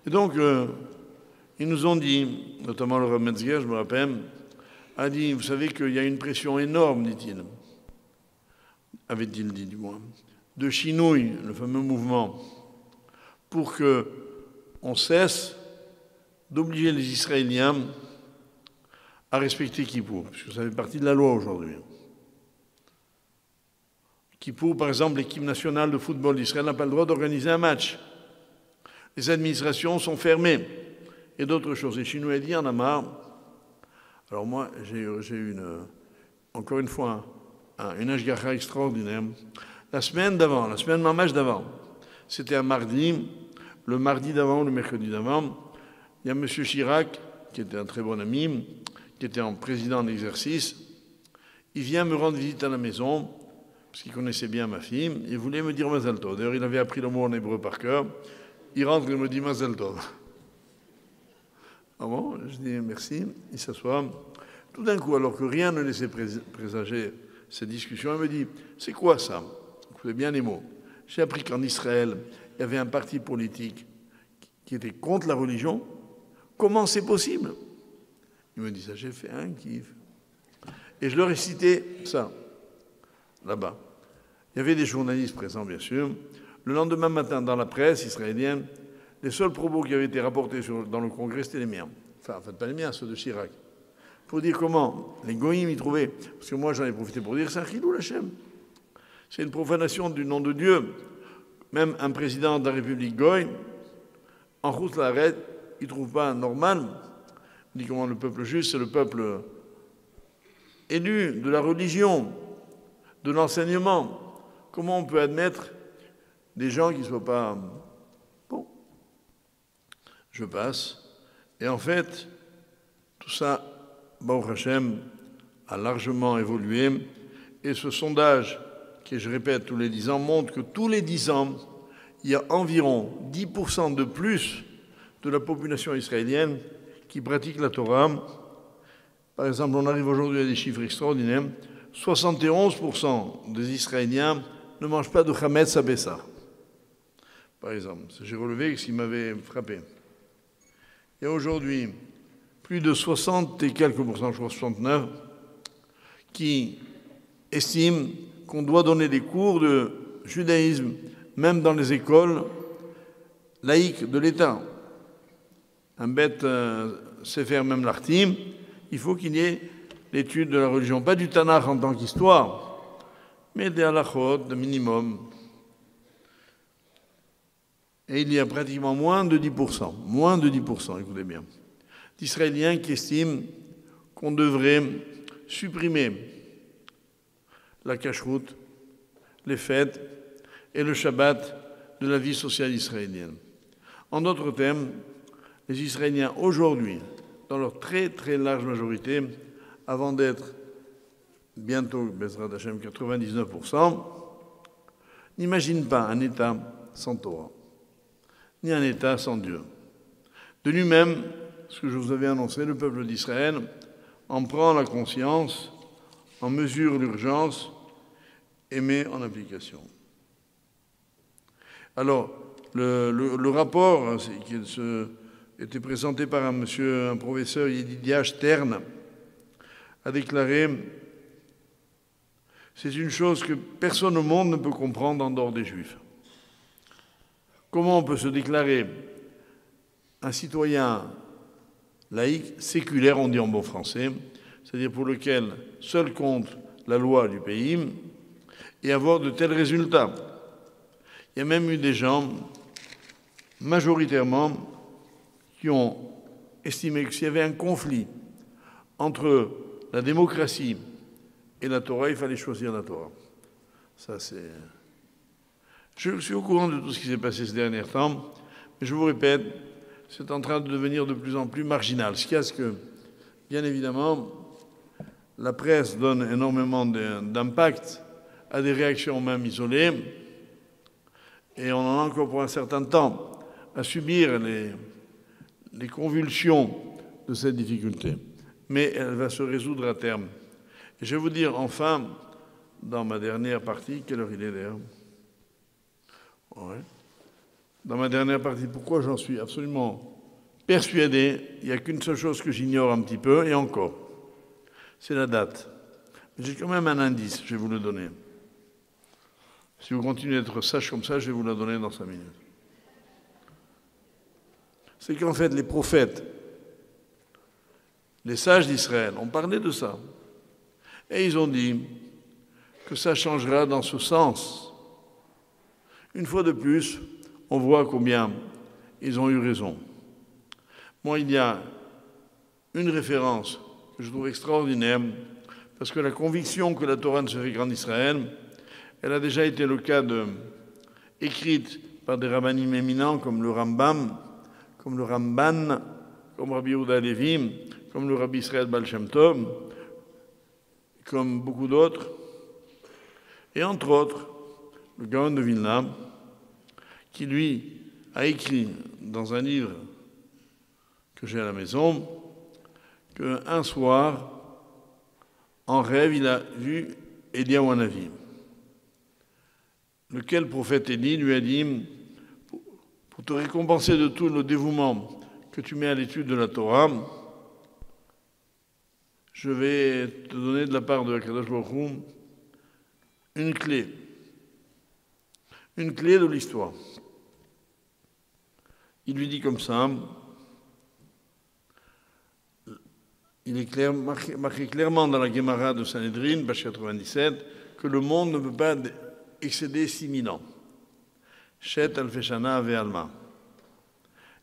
Speaker 1: Et donc, ils nous ont dit, notamment le rabbin Metzger, je me rappelle, a dit, vous savez qu'il y a une pression énorme, dit-il, avait-il dit du moins, de Chinouille, le fameux mouvement, pour qu'on cesse d'obliger les Israéliens à respecter Kippour, puisque ça fait partie de la loi aujourd'hui. Kippour, par exemple, l'équipe nationale de football d'Israël n'a pas le droit d'organiser un match. Les administrations sont fermées et d'autres choses. Et Chinois a dit, en a marre. Alors moi, j'ai eu encore une fois une ashgacha extraordinaire. La semaine mamash d'avant, c'était un mardi, le mardi d'avant ou le mercredi d'avant, il y a M. Chirac, qui était un très bon ami, qui était en président en exercice, il vient me rendre visite à la maison, parce qu'il connaissait bien ma fille, il voulait me dire Mazal Tov. D'ailleurs, il avait appris le mot en hébreu par cœur. Il rentre et me dit Mazal Tov. Ah bon, je dis merci, il s'assoit. Tout d'un coup, alors que rien ne laissait présager cette discussion, il me dit, c'est quoi ça? Écoutez bien les mots. J'ai appris qu'en Israël, il y avait un parti politique qui était contre la religion. Comment c'est possible? Il me dit ça, j'ai fait un kiff. Et je leur ai cité ça, là-bas. Il y avait des journalistes présents, bien sûr. Le lendemain matin, dans la presse israélienne, les seuls propos qui avaient été rapportés dans le Congrès, c'était les miens. Enfin, en fait, pas les miens, ceux de Chirac. Pour dire comment les goïms y trouvaient, parce que moi j'en ai profité pour dire, c'est un chilou Hashem. C'est une profanation du nom de Dieu. Même un président de la République goï, en route l'arrête, il ne trouve pas normal. Il dit comment le peuple juif, c'est le peuple élu de la religion, de l'enseignement. Comment on peut admettre des gens qui ne soient pas... Bon, je passe. Et en fait, tout ça, Baruch Hashem, a largement évolué. Et ce sondage, qui, je répète, tous les 10 ans, montre que tous les 10 ans, il y a environ 10% de plus de la population israélienne qui pratique la Torah. Par exemple, on arrive aujourd'hui à des chiffres extraordinaires. 71% des Israéliens ne mangent pas de Chametz à Bessa. Par exemple, j'ai relevé ce qui m'avait frappé. Il y a aujourd'hui plus de 60 et quelques pourcents, je crois 69, qui estiment qu'on doit donner des cours de judaïsme, même dans les écoles laïques de l'État. Un bête Sefer Memlartim, il faut qu'il y ait l'étude de la religion, pas du Tanakh en tant qu'histoire, mais des halachot, de minimum. Et il y a pratiquement moins de 10%, écoutez bien, d'Israéliens qui estiment qu'on devrait supprimer la cacheroute, les fêtes et le Shabbat de la vie sociale israélienne. En d'autres termes, les Israéliens aujourd'hui, dans leur très très large majorité, avant d'être bientôt, Bezrat Hashem, 99%, n'imaginent pas un État sans Torah, ni un État sans Dieu. De lui-même, ce que je vous avais annoncé, le peuple d'Israël en prend la conscience, en mesure l'urgence et met en application. Alors, le rapport qui était présenté par un professeur Yedidia Stern a déclaré C'est une chose que personne au monde ne peut comprendre en dehors des Juifs. Comment on peut se déclarer un citoyen laïque, séculaire, on dit en bon français, c'est-à-dire pour lequel seul compte la loi du pays, et avoir de tels résultats? Il y a même eu des gens, majoritairement, qui ont estimé que s'il y avait un conflit entre la démocratie et la Torah, il fallait choisir la Torah. Ça, c'est... Je suis au courant de tout ce qui s'est passé ces derniers temps, mais je vous répète, c'est en train de devenir de plus en plus marginal. Ce qu'il y a, c'est que, bien évidemment, la presse donne énormément d'impact à des réactions même isolées, et on en a encore pour un certain temps à subir les convulsions de cette difficulté. Mais elle va se résoudre à terme. Et je vais vous dire enfin, dans ma dernière partie, quelle heure il est d'ailleurs? Ouais. Dans ma dernière partie, pourquoi j'en suis absolument persuadé, il n'y a qu'une seule chose que j'ignore un petit peu, et encore, c'est la date. Mais j'ai quand même un indice, je vais vous le donner. Si vous continuez d'être sage comme ça, je vais vous la donner dans 5 minutes. C'est qu'en fait, les prophètes, les sages d'Israël, ont parlé de ça. Et ils ont dit que ça changera dans ce sens. Une fois de plus, on voit combien ils ont eu raison. Moi, il y a une référence que je trouve extraordinaire, parce que la conviction que la Torah ne se fait qu'en Israël, elle a déjà été le cas écrite par des rabbinim éminents comme le Rambam, comme le Ramban, comme Rabbi Yehuda Levi, comme le Rabbi Israël Baal Shem Tov, comme beaucoup d'autres, et entre autres, le Gaon de Vilna, qui lui a écrit dans un livre que j'ai à la maison, qu'un soir, en rêve, il a vu Eliyahu Hanavi. Lequel prophète Élie lui a dit, pour te récompenser de tout le dévouement que tu mets à l'étude de la Torah, je vais te donner de la part de Akadosh Baruch Hu une clé de l'histoire. Il lui dit comme ça, il est marqué clairement dans la Gemara de Sanhedrin, page 97, que le monde ne peut pas excéder 6000 ans. Shet al-Feshana ve'alma.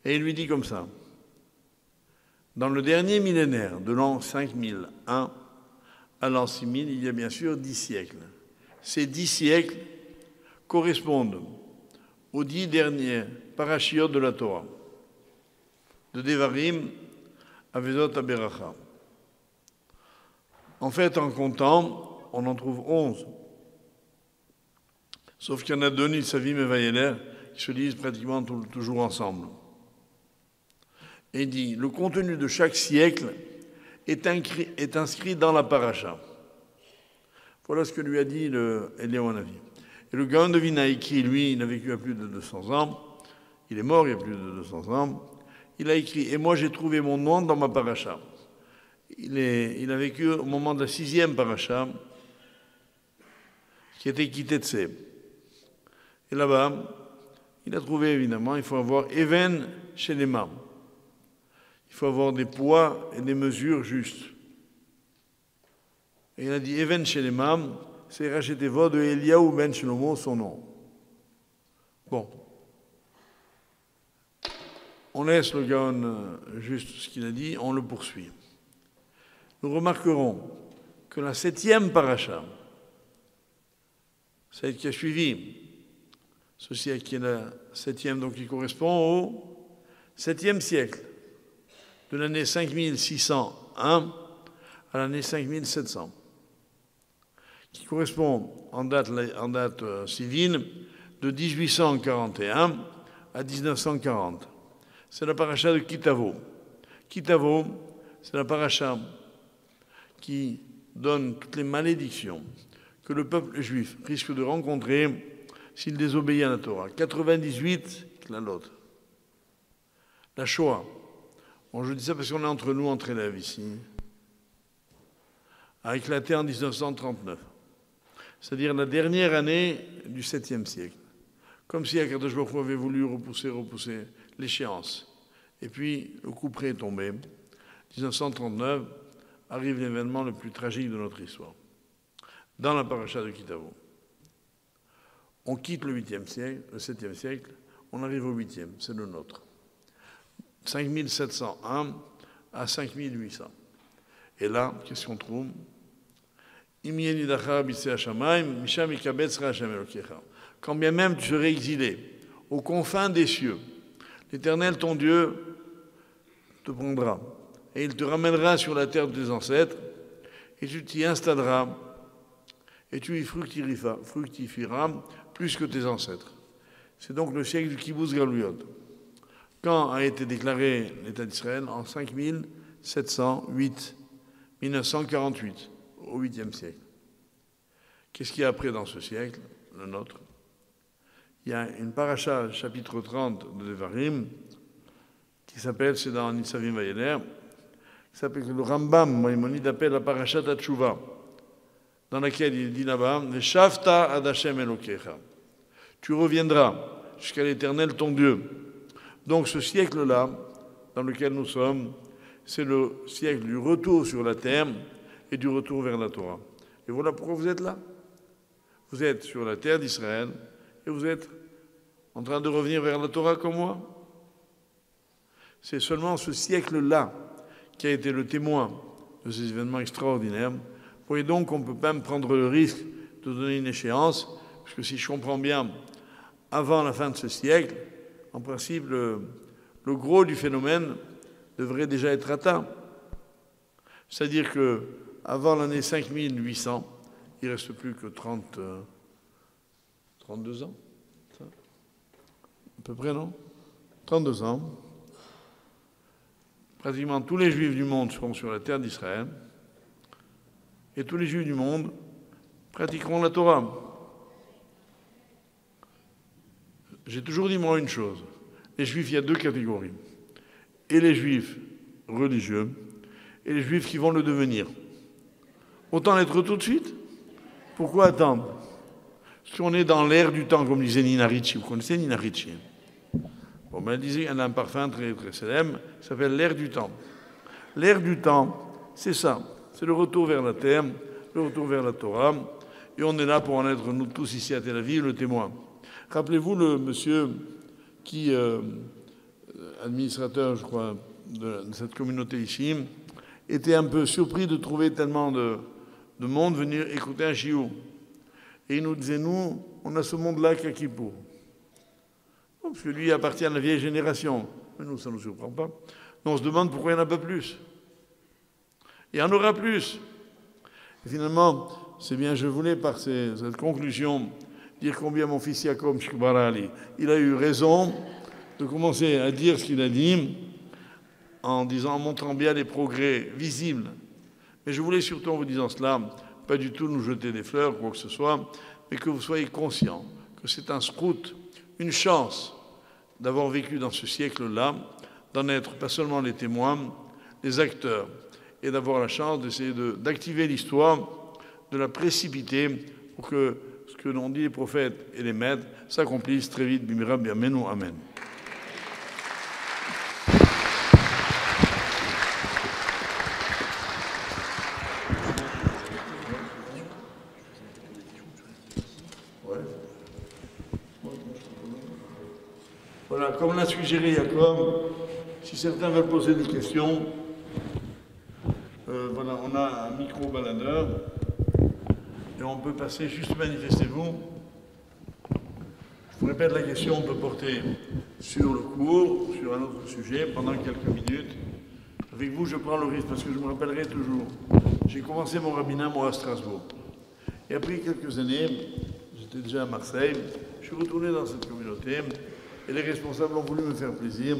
Speaker 1: Et il lui dit comme ça, dans le dernier millénaire, de l'an 5001 à l'an 6000, il y a bien sûr 10 siècles. Ces 10 siècles correspondent aux 10 derniers parashiot de la Torah, de Devarim à Vezot à Beracha. En fait, en comptant, on en trouve 11. Sauf qu'il y en a 2, Nitzavim et Vayeler, qui se lisent pratiquement toujours ensemble. Et il dit, le contenu de chaque siècle est inscrit dans la paracha. Voilà ce que lui a dit Eliyahu Hanavi. Et le Gaon de Vilna a écrit, lui, il a vécu à plus de 200 ans, il est mort il y a plus de 200 ans, il a écrit, et moi j'ai trouvé mon nom dans ma paracha. Il a vécu au moment de la 6e paracha, qui était Kitetse. Et là-bas, il a trouvé évidemment, il faut avoir Even Shelema. Il faut avoir des poids et des mesures justes. Et il a dit Even Shelema, c'est Rachetevo de Eliyahu ben Shlomo, son nom. Bon. On laisse le Gaon juste ce qu'il a dit, on le poursuit. Nous remarquerons que la 7e paracha, celle qui a suivi, ceci qui est la 7e, donc qui correspond au 7e siècle, de l'année 5601 à l'année 5700, qui correspond en date civile de 1841 à 1940. C'est la paracha de Kitavo. Kitavo, c'est la paracha qui donne toutes les malédictions que le peuple juif risque de rencontrer s'il désobéit à la Torah. 98, la l'autre. La Shoah. Bon, je dis ça parce qu'on est entre nous, entre élèves ici. A éclaté en 1939. c'est-à-dire la dernière année du 7e siècle. Comme si Akadosh Baruch Hu avait voulu repousser l'échéance. Et puis, le coup près est tombé. 1939, arrive l'événement le plus tragique de notre histoire. Dans la paracha de Kitavo. On quitte le 8e siècle, le 7e siècle, on arrive au 8e, c'est le nôtre. 5701 à 5800. Et là, qu'est-ce qu'on trouve? Quand bien même tu serais exilé aux confins des cieux, l'Éternel, ton Dieu, te prendra et il te ramènera sur la terre de tes ancêtres et tu t'y installeras et tu y fructifieras plus que tes ancêtres. C'est donc le siècle du Kibbutz Galuyot. Quand a été déclaré l'État d'Israël? En 5708, 1948, au 8e siècle. Qu'est-ce qu'il y a après dans ce siècle, le nôtre? Il y a une paracha, chapitre 30 de Devarim, qui s'appelle, c'est dans Nitzavim Vayeler, qui s'appelle, le Rambam Maïmonide appelle la paracha Tatshuva, dans laquelle il dit là-bas, Veshavta ad Hashem Elokecha. Tu reviendras jusqu'à l'Éternel ton Dieu. Donc ce siècle-là, dans lequel nous sommes, c'est le siècle du retour sur la terre et du retour vers la Torah. Et voilà pourquoi vous êtes là. Vous êtes sur la terre d'Israël et vous êtes en train de revenir vers la Torah comme moi. C'est seulement ce siècle-là qui a été le témoin de ces événements extraordinaires. Vous voyez donc qu'on ne peut pas me prendre le risque de donner une échéance, parce que si je comprends bien, avant la fin de ce siècle, en principe, le gros du phénomène devrait déjà être atteint. C'est-à-dire qu'avant l'année 5800, il ne reste plus que 32 ans. Ça, à peu près, non? 32 ans. Pratiquement tous les Juifs du monde seront sur la terre d'Israël. Et tous les Juifs du monde pratiqueront la Torah. J'ai toujours dit, moi, une chose. Les Juifs, il y a deux catégories. Et les Juifs religieux, et les Juifs qui vont le devenir. Autant l'être tout de suite. Pourquoi attendre? Parce qu'on est dans l'ère du temps, comme disait Nina Ricci. Vous connaissez Nina Ricci? Bon, ben, elle disait, elle a un parfum très, très célèbre, qui s'appelle l'ère du temps. L'ère du temps, c'est ça. C'est le retour vers la terre, le retour vers la Torah. Et on est là pour en être, nous tous ici à Tel Aviv, le témoin. Rappelez-vous le monsieur qui, administrateur, je crois, de cette communauté ici, était un peu surpris de trouver tellement de monde venir écouter un shiur. Et il nous disait, nous, on a ce monde-là qu'à Kippour. Bon, parce que lui appartient à la vieille génération. Mais nous, ça ne nous surprend pas. Mais on se demande pourquoi il n'y en a pas plus. Il y en aura plus. Et finalement, c'est bien, je voulais, par cette conclusion, dire combien mon fils Yaakov Shikbarali, il a eu raison de commencer à dire ce qu'il a dit en montrant bien les progrès visibles. Mais je voulais surtout, en vous disant cela, pas du tout nous jeter des fleurs, quoi que ce soit, mais que vous soyez conscients que c'est un scout, une chance d'avoir vécu dans ce siècle-là, d'en être pas seulement les témoins, les acteurs, et d'avoir la chance d'essayer d'activer l'histoire, de la précipiter pour que ce que l'on dit les prophètes et les maîtres s'accomplissent très vite. Bimira biamenu, amen. Voilà, comme l'a suggéré Jacob, si certains veulent poser des questions, voilà, on a un micro-baladeur et on peut passer, juste manifestez-vous. Je vous répète la question, on peut porter sur le cours, sur un autre sujet, pendant quelques minutes. Avec vous, je prends le risque, parce que je me rappellerai toujours. J'ai commencé mon rabbinat, moi, à Strasbourg. Et après quelques années, j'étais déjà à Marseille, je suis retourné dans cette communauté, et les responsables ont voulu me faire plaisir.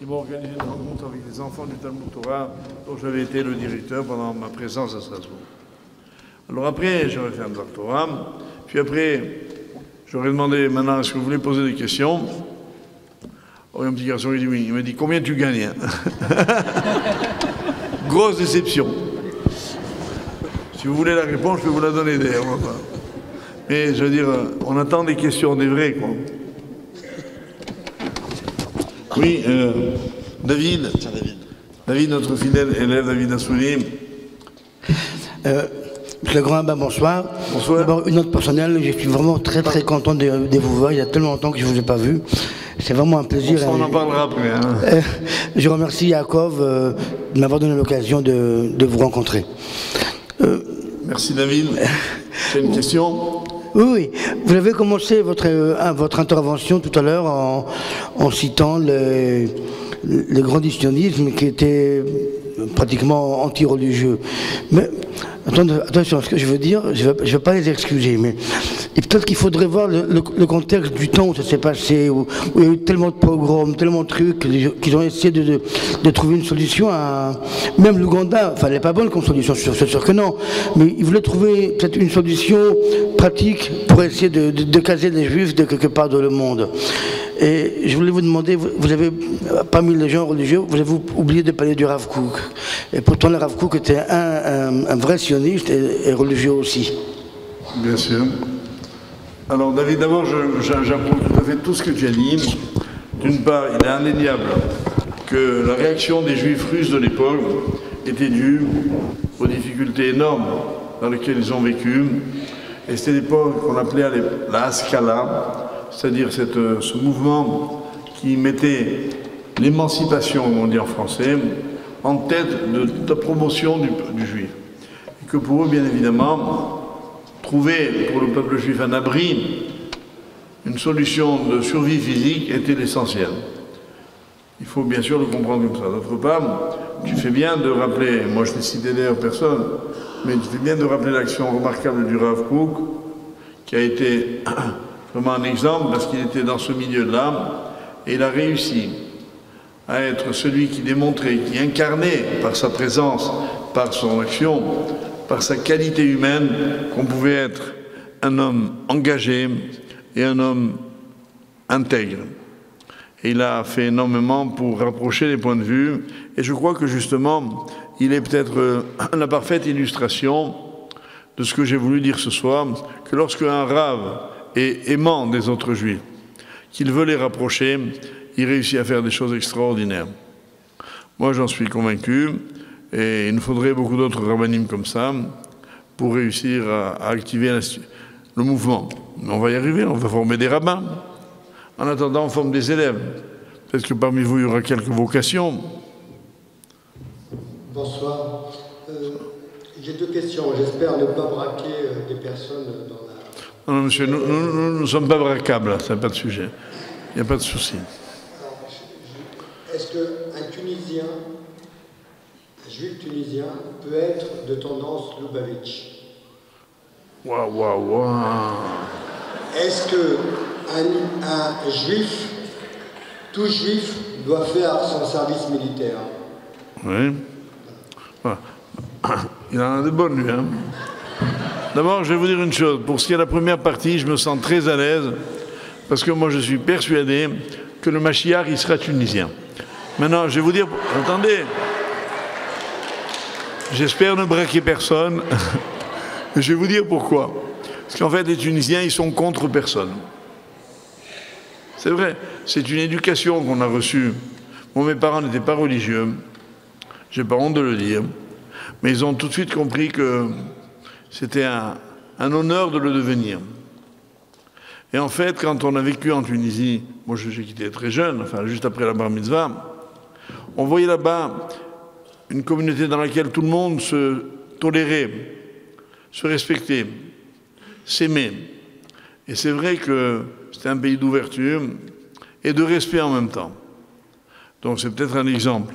Speaker 1: Ils m'ont organisé une rencontre avec les enfants du Talmud Torah, dont j'avais été le directeur pendant ma présence à Strasbourg. Alors après, j'aurais fait un doctorat, puis après, j'aurais demandé maintenant, est-ce que vous voulez poser des questions? Oh, un petit garçon, il dit oui. Il m'a dit, combien tu gagnes? Grosse déception. Si vous voulez la réponse, je peux vous la donner d'ailleurs. Mais je veux dire, on attend des questions des vrais, quoi. Oui, David. David, notre fidèle élève David Assouli.
Speaker 2: Monsieur le Grand, bonsoir.
Speaker 1: Bonsoir.
Speaker 2: D'abord, une note personnelle, je suis vraiment très content de vous voir. Il y a tellement longtemps que je ne vous ai pas vu. C'est vraiment un plaisir.
Speaker 1: On en parlera après. Hein.
Speaker 2: Je remercie Yaakov de m'avoir donné l'occasion de vous rencontrer.
Speaker 1: Merci David. C'est une question?
Speaker 2: Oui. Vous avez commencé votre intervention tout à l'heure en citant le grand sionisme qui était pratiquement anti-religieux. Mais attention, ce que je veux dire, je ne vais pas les excuser, mais peut-être qu'il faudrait voir le contexte du temps où ça s'est passé, où il y a eu tellement de pogroms, tellement de trucs, qu'ils ont essayé de trouver une solution à... Même l'Ouganda, enfin, elle n'est pas bonne comme solution, c'est sûr que non, mais ils voulaient trouver peut-être une solution pratique pour essayer de caser les Juifs de quelque part dans le monde. Et je voulais vous demander, vous avez, parmi les gens religieux, vous avez oublié de parler du Rav Kook. Et pourtant, le Rav Kook était un vrai sioniste et religieux aussi.
Speaker 1: Bien sûr. Alors, David, d'abord, j'approuve tout à fait tout ce que tu as dit. D'une part, il est indéniable que la réaction des Juifs russes de l'époque était due aux difficultés énormes dans lesquelles ils ont vécu. Et c'était l'époque qu'on appelait la Haskalah, c'est-à-dire ce mouvement qui mettait l'émancipation, comme on dit en français, en tête de la promotion du juif. Et que pour eux, bien évidemment, trouver pour le peuple juif un abri, une solution de survie physique était l'essentiel. Il faut bien sûr le comprendre comme ça. D'autre part, tu fais bien de rappeler, moi je n'ai cité d'ailleurs personne, mais tu fais bien de rappeler l'action remarquable du Rav Kook, qui a été vraiment un exemple parce qu'il était dans ce milieu-là et il a réussi à être celui qui démontrait, qui incarnait par sa présence, par son action, par sa qualité humaine, qu'on pouvait être un homme engagé et un homme intègre. Et il a fait énormément pour rapprocher les points de vue et je crois que justement, il est peut-être la parfaite illustration de ce que j'ai voulu dire ce soir, que lorsque un rave est aimant des autres juifs, qu'il veut les rapprocher, il réussit à faire des choses extraordinaires. Moi, j'en suis convaincu, et il nous faudrait beaucoup d'autres rabbinim comme ça pour réussir à activer le mouvement. Mais on va y arriver, on va former des rabbins. En attendant, on forme des élèves. Peut-être que parmi vous, il y aura quelques vocations.
Speaker 3: Bonsoir. J'ai deux questions. J'espère ne pas braquer des personnes dans la...
Speaker 1: Non, monsieur, nous ne sommes pas braquables, ce n'est pas de sujet. Il n'y a pas de souci.
Speaker 3: Est-ce qu'un Tunisien, un juif tunisien, peut être de tendance Lubavitch?
Speaker 1: Waouh.
Speaker 3: Est-ce qu'un juif, tout juif, doit faire son service militaire?
Speaker 1: Oui. Il en a de bonnes, lui. Hein. D'abord, je vais vous dire une chose. Pour ce qui est de la première partie, je me sens très à l'aise parce que moi, je suis persuadé que le Mashiach, il sera tunisien. Maintenant, je vais vous dire... Attendez. J'espère ne braquer personne. Je vais vous dire pourquoi. Parce qu'en fait, les Tunisiens, ils sont contre personne. C'est vrai. C'est une éducation qu'on a reçue. Moi, mes parents n'étaient pas religieux. J'ai pas honte de le dire. Mais ils ont tout de suite compris que c'était un honneur de le devenir. Et en fait, quand on a vécu en Tunisie, moi j'ai quitté très jeune, enfin juste après la bar mitzvah, on voyait là-bas une communauté dans laquelle tout le monde se tolérait, se respectait, s'aimait. Et c'est vrai que c'était un pays d'ouverture et de respect en même temps. Donc c'est peut-être un exemple.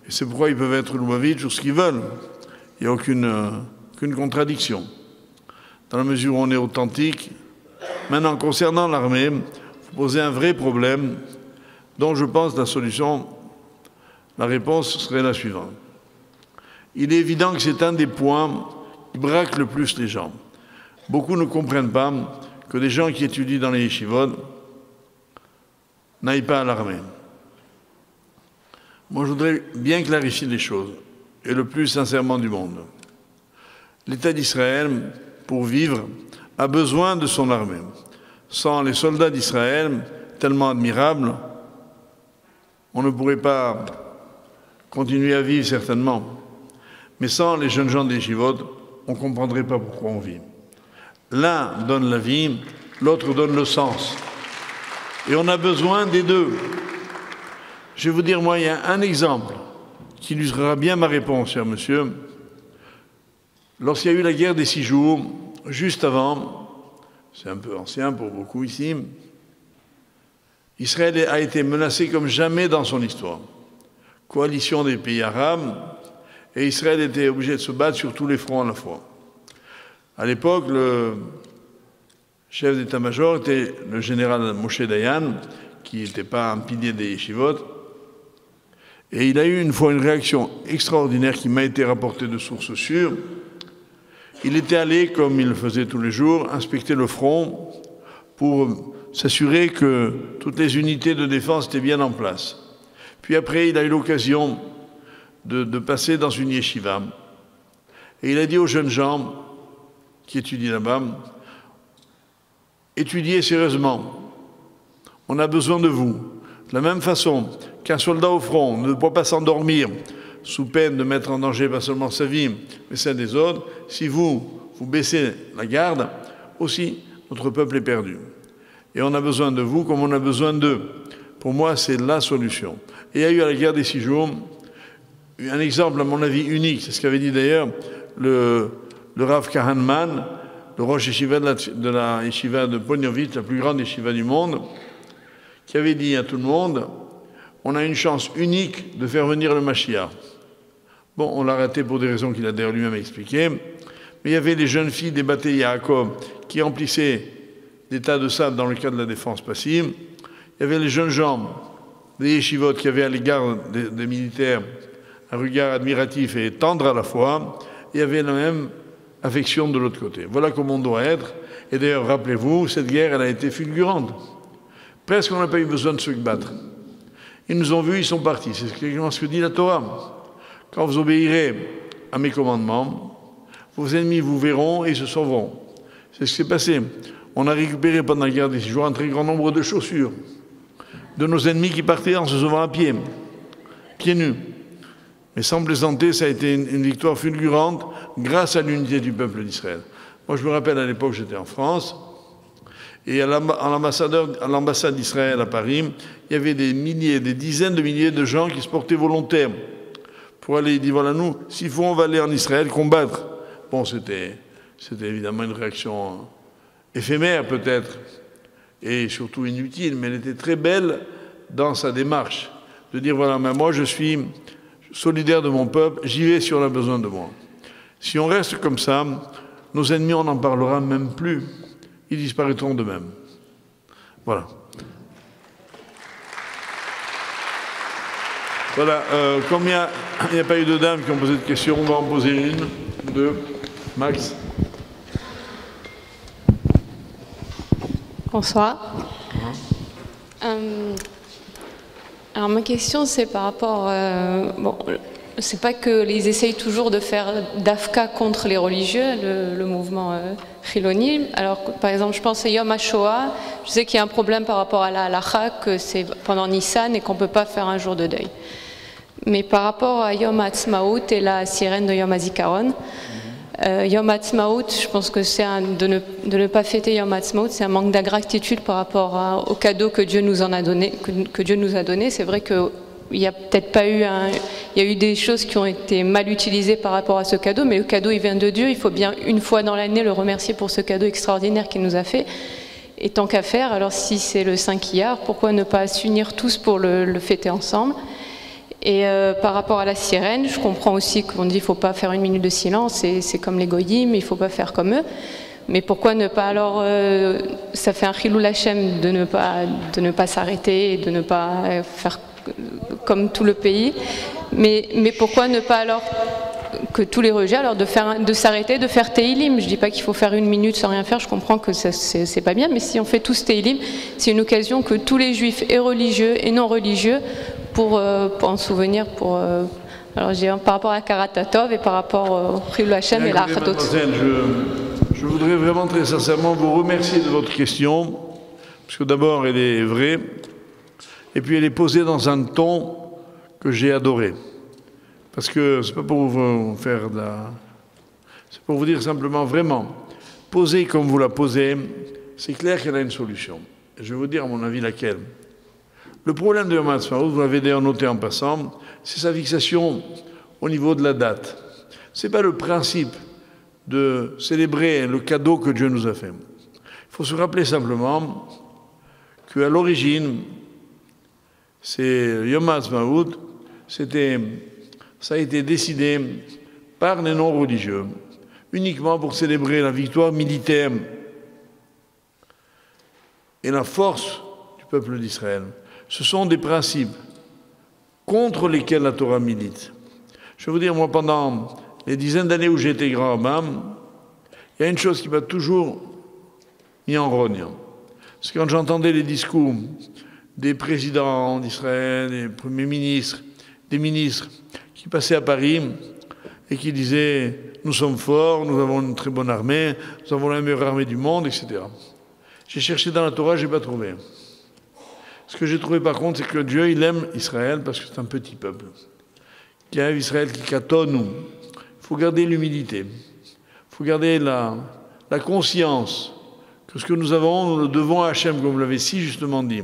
Speaker 1: Et c'est pourquoi ils peuvent être Lubavitch ou ce qu'ils veulent. Il n'y a aucune contradiction. Dans la mesure où on est authentique. Maintenant, concernant l'armée, vous posez un vrai problème dont je pense la réponse serait la suivante. Il est évident que c'est un des points qui braque le plus les gens. Beaucoup ne comprennent pas que des gens qui étudient dans les yeshivot n'aillent pas à l'armée. Moi, je voudrais bien clarifier les choses, et le plus sincèrement du monde. L'État d'Israël, pour vivre, a besoin de son armée. Sans les soldats d'Israël, tellement admirables, on ne pourrait pas continuer à vivre certainement. Mais sans les jeunes gens des yeshivot, on ne comprendrait pas pourquoi on vit. L'un donne la vie, l'autre donne le sens. Et on a besoin des deux. Je vais vous dire, moi, il y a un exemple qui illustrera bien ma réponse, cher monsieur. Lorsqu'il y a eu la guerre des 6 jours, juste avant, c'est un peu ancien pour beaucoup ici, Israël a été menacé comme jamais dans son histoire. Coalition des pays arabes, et Israël était obligé de se battre sur tous les fronts à la fois. À l'époque, le chef d'état-major était le général Moshe Dayan, qui n'était pas un pilier des yeshivot, et il a eu une fois une réaction extraordinaire qui m'a été rapportée de sources sûres. Il était allé, comme il le faisait tous les jours, inspecter le front pour s'assurer que toutes les unités de défense étaient bien en place. Puis après, il a eu l'occasion de passer dans une yeshiva. Et il a dit aux jeunes gens qui étudient là-bas, étudiez sérieusement, on a besoin de vous. De la même façon qu'un soldat au front ne doit pas s'endormir sous peine de mettre en danger pas seulement sa vie, mais celle des autres, si vous baissez la garde, aussi notre peuple est perdu. Et on a besoin de vous comme on a besoin d'eux. Pour moi, c'est la solution. Et il y a eu à la guerre des 6 jours un exemple, à mon avis, unique. C'est ce qu'avait dit d'ailleurs le Rav Kahanman, le Rosh Yeshiva de la Yeshiva de Ponyovitch, la plus grande Yeshiva du monde, qui avait dit à tout le monde, on a une chance unique de faire venir le Mashiach. Bon, on l'a raté pour des raisons qu'il a d'ailleurs lui-même expliquées, mais il y avait les jeunes filles des Baté Yaakov qui remplissaient des tas de sable dans le cadre de la défense passive. Il y avait les jeunes gens des yeshivot qui avaient à l'égard des militaires un regard admiratif et tendre à la fois. Il y avait la même affection de l'autre côté. Voilà comment on doit être. Et d'ailleurs, rappelez-vous, cette guerre, elle a été fulgurante. Presque on n'a pas eu besoin de se battre. Ils nous ont vus, ils sont partis. C'est ce que dit la Torah. Quand vous obéirez à mes commandements, vos ennemis vous verront et ils se sauveront. C'est ce qui s'est passé. On a récupéré pendant la guerre des 6 jours un très grand nombre de chaussures de nos ennemis qui partaient en se sauvant à pied, pieds nus. Mais sans plaisanter, ça a été une victoire fulgurante grâce à l'unité du peuple d'Israël. Moi, je me rappelle à l'époque, j'étais en France, et à l'ambassade d'Israël à Paris, il y avait des dizaines de milliers de gens qui se portaient volontaires pour aller, ils disent, voilà, nous, s'il faut, on va aller en Israël combattre. Bon, c'était évidemment une réaction éphémère peut-être, et surtout inutile, mais elle était très belle dans sa démarche, de dire, voilà, mais moi je suis solidaire de mon peuple, j'y vais si on a besoin de moi. Si on reste comme ça, nos ennemis, on n'en parlera même plus, ils disparaîtront d'eux-mêmes. Voilà. Voilà, comme il n'y a pas eu de dames qui ont posé de questions, on va en poser une, deux, Max.
Speaker 4: Bonsoir. Alors ma question c'est par rapport, bon, c'est pas que ils essayent toujours de faire d'Afka contre les religieux, le mouvement Chiloni. Alors par exemple je pense à Yom HaShoah, je sais qu'il y a un problème par rapport à la halacha, que c'est pendant Nissan et qu'on peut pas faire un jour de deuil. Mais par rapport à Yom HaAtzmaut et la sirène de Yom HaZikaron, Yom HaAtzmaut, je pense que c'est de ne pas fêter Yom HaAtzmaut, c'est un manque d'ingratitude par rapport au cadeau que Dieu nous en a donné, que Dieu nous a donné. C'est vrai qu'il y a peut-être pas eu il y a eu des choses qui ont été mal utilisées par rapport à ce cadeau, mais le cadeau il vient de Dieu. Il faut bien une fois dans l'année le remercier pour ce cadeau extraordinaire qu'il nous a fait. Et tant qu'à faire, alors si c'est le Saint Iyar, pourquoi ne pas s'unir tous pour le fêter ensemble? Et par rapport à la sirène, je comprends aussi qu'on dit qu'il ne faut pas faire une minute de silence, c'est comme les goyim, il ne faut pas faire comme eux. Mais pourquoi ne pas alors, ça fait un chilul Hashem de ne pas s'arrêter et de ne pas faire comme tout le pays. Mais pourquoi ne pas alors que tous les religieux, alors de s'arrêter, de faire Teilim. Je ne dis pas qu'il faut faire une minute sans rien faire, je comprends que c'est pas bien, mais si on fait tous Teilim, c'est une occasion que tous les juifs et religieux et non religieux pour en souvenir, alors je dis par rapport à Karatatov et par rapport au Chilul Hashem et la Achatot.
Speaker 1: Je Je voudrais vraiment très sincèrement vous remercier de votre question, parce que d'abord elle est vraie, et puis elle est posée dans un ton que j'ai adoré. Parce que c'est pas pour vous faire de la... C'est pour vous dire simplement vraiment, posée comme vous la posez, c'est clair qu'elle a une solution. Et je vais vous dire à mon avis laquelle. Le problème de Yom Ha'atzmaut, vous l'avez d'ailleurs noté en passant, c'est sa fixation au niveau de la date. Ce n'est pas le principe de célébrer le cadeau que Dieu nous a fait. Il faut se rappeler simplement qu'à l'origine, c'est Yom Ha'atzmaut, ça a été décidé par les non-religieux, uniquement pour célébrer la victoire militaire et la force du peuple d'Israël. Ce sont des principes contre lesquels la Torah milite. Je vais vous dire, moi, pendant les dizaines d'années où j'ai été grand rabbin, il y a une chose qui m'a toujours mis en rogne. C'est quand j'entendais les discours des présidents d'Israël, des premiers ministres, des ministres qui passaient à Paris et qui disaient « Nous sommes forts, nous avons une très bonne armée, nous avons la meilleure armée du monde, etc. » J'ai cherché dans la Torah, je n'ai pas trouvé. Ce que j'ai trouvé par contre, c'est que Dieu, il aime Israël parce que c'est un petit peuple. Qui aime Israël qui catonne. Il faut garder l'humilité. Il faut garder la conscience que ce que nous avons, nous le devons à Hachem, comme vous l'avez si justement dit.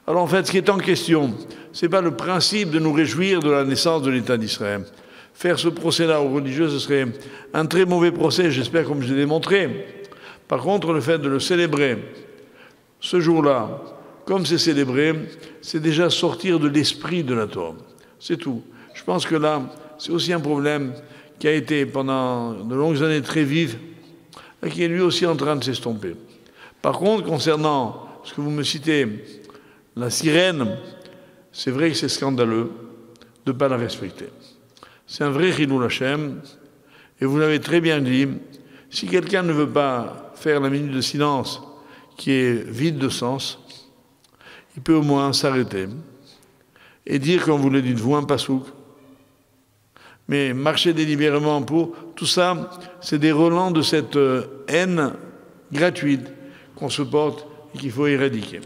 Speaker 1: Alors en fait, ce qui est en question, ce n'est pas le principe de nous réjouir de la naissance de l'État d'Israël. Faire ce procès-là aux religieux, ce serait un très mauvais procès, j'espère, comme je l'ai démontré. Par contre, le fait de le célébrer ce jour-là, comme c'est célébré, c'est déjà sortir de l'esprit de la Torah. C'est tout. Je pense que là, c'est aussi un problème qui a été pendant de longues années très vif et qui est lui aussi en train de s'estomper. Par contre, concernant ce que vous me citez, la sirène, c'est vrai que c'est scandaleux de ne pas la respecter. C'est un vrai Chilul Hashem, et vous l'avez très bien dit, si quelqu'un ne veut pas faire la minute de silence qui est vide de sens, il peut au moins s'arrêter et dire, comme vous le dites vous, un pasouk. Mais marcher délibérément pour tout ça, c'est des relents de cette haine gratuite qu'on se porte et qu'il faut éradiquer.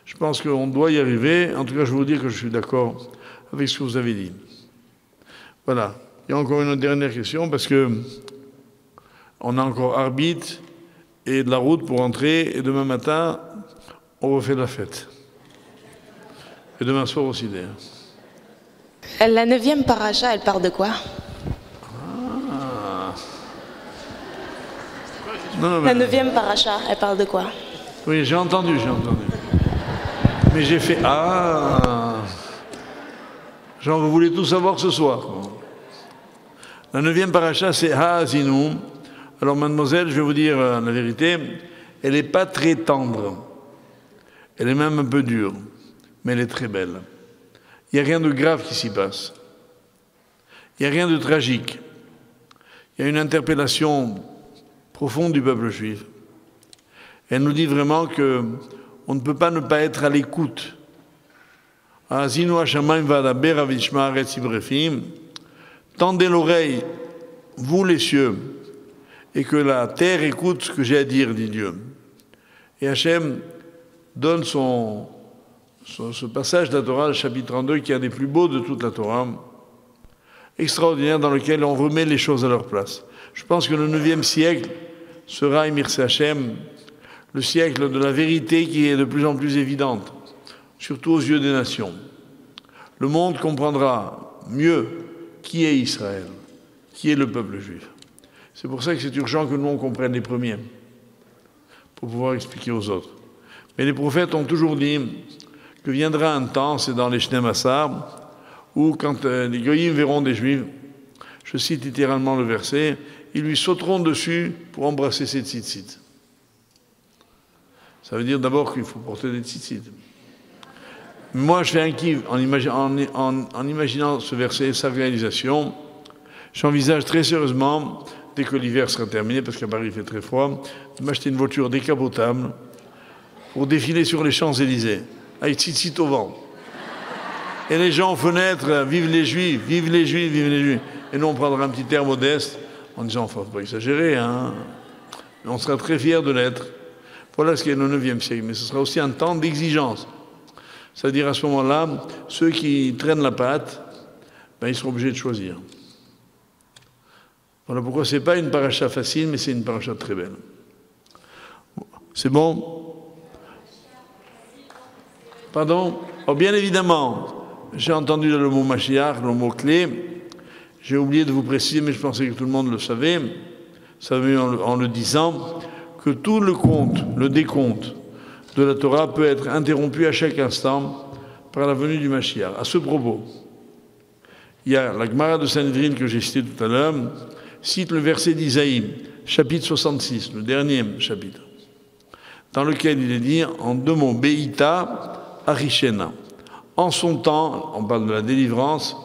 Speaker 1: Je pense qu'on doit y arriver. En tout cas, je veux vous dire que je suis d'accord avec ce que vous avez dit. Voilà. Il y a encore une dernière question parce que on a encore arbitre et de la route pour entrer et demain matin, on refait la fête. Et demain soir aussi d'ailleurs.
Speaker 5: La 9e paracha, elle parle de quoi?
Speaker 1: Non,
Speaker 5: la 9e paracha, elle parle de quoi?
Speaker 1: Oui, j'ai entendu. Mais j'ai fait genre, vous voulez tout savoir ce soir. La 9e paracha, c'est Ha'azinu. Alors, mademoiselle, je vais vous dire la vérité, elle n'est pas très tendre. Elle est même un peu dure, mais elle est très belle. Il n'y a rien de grave qui s'y passe. Il n'y a rien de tragique. Il y a une interpellation profonde du peuple juif. Elle nous dit vraiment qu'on ne peut pas ne pas être à l'écoute. Tendez l'oreille, vous les cieux, et que la terre écoute ce que j'ai à dire, dit Dieu. Et Hachem donne ce passage de la Torah, le chapitre 32, qui est un des plus beaux de toute la Torah, extraordinaire, dans lequel on remet les choses à leur place. Je pense que le 9e siècle sera, Mircea Hachem, le siècle de la vérité qui est de plus en plus évidente, surtout aux yeux des nations. Le monde comprendra mieux qui est Israël, qui est le peuple juif. C'est pour ça que c'est urgent que nous, on comprenne les premiers, pour pouvoir expliquer aux autres. Mais les prophètes ont toujours dit que viendra un temps, c'est dans les Shnem Asar, où quand les Goyim verront des Juifs, je cite littéralement le verset, ils lui sauteront dessus pour embrasser ses tzitzit. Ça veut dire d'abord qu'il faut porter des tzitzit. Moi, je fais un kiff en imaginant ce verset et sa réalisation. J'envisage très sérieusement, dès que l'hiver sera terminé, parce qu'à Paris il fait très froid, de m'acheter une voiture décapotable pour défiler sur les Champs-Élysées, avec tzitzit au vent. Et les gens aux fenêtres, vive les Juifs, vive les Juifs, vive les Juifs. Et nous, on prendra un petit air modeste en disant, faut pas exagérer, hein. On sera très fiers de l'être. Voilà ce qu'est le 9e siècle. Mais ce sera aussi un temps d'exigence. C'est-à-dire à ce moment-là, ceux qui traînent la patte, ben, ils seront obligés de choisir. Voilà pourquoi ce n'est pas une paracha facile, mais c'est une paracha très belle. C'est bon? Pardon? Oh, bien évidemment, j'ai entendu le mot Mashiach, le mot clé. J'ai oublié de vous préciser, mais je pensais que tout le monde le savait. Ça veut en le disant que tout le décompte de la Torah peut être interrompu à chaque instant par la venue du Mashiach. À ce propos, il y a la Gemara de Sanhedrin que j'ai citée tout à l'heure, cite le verset d'Isaïe, chapitre 66, le dernier chapitre, dans lequel il est dit en 2 mots, Beïta, Arishena. En son temps, on parle de la délivrance,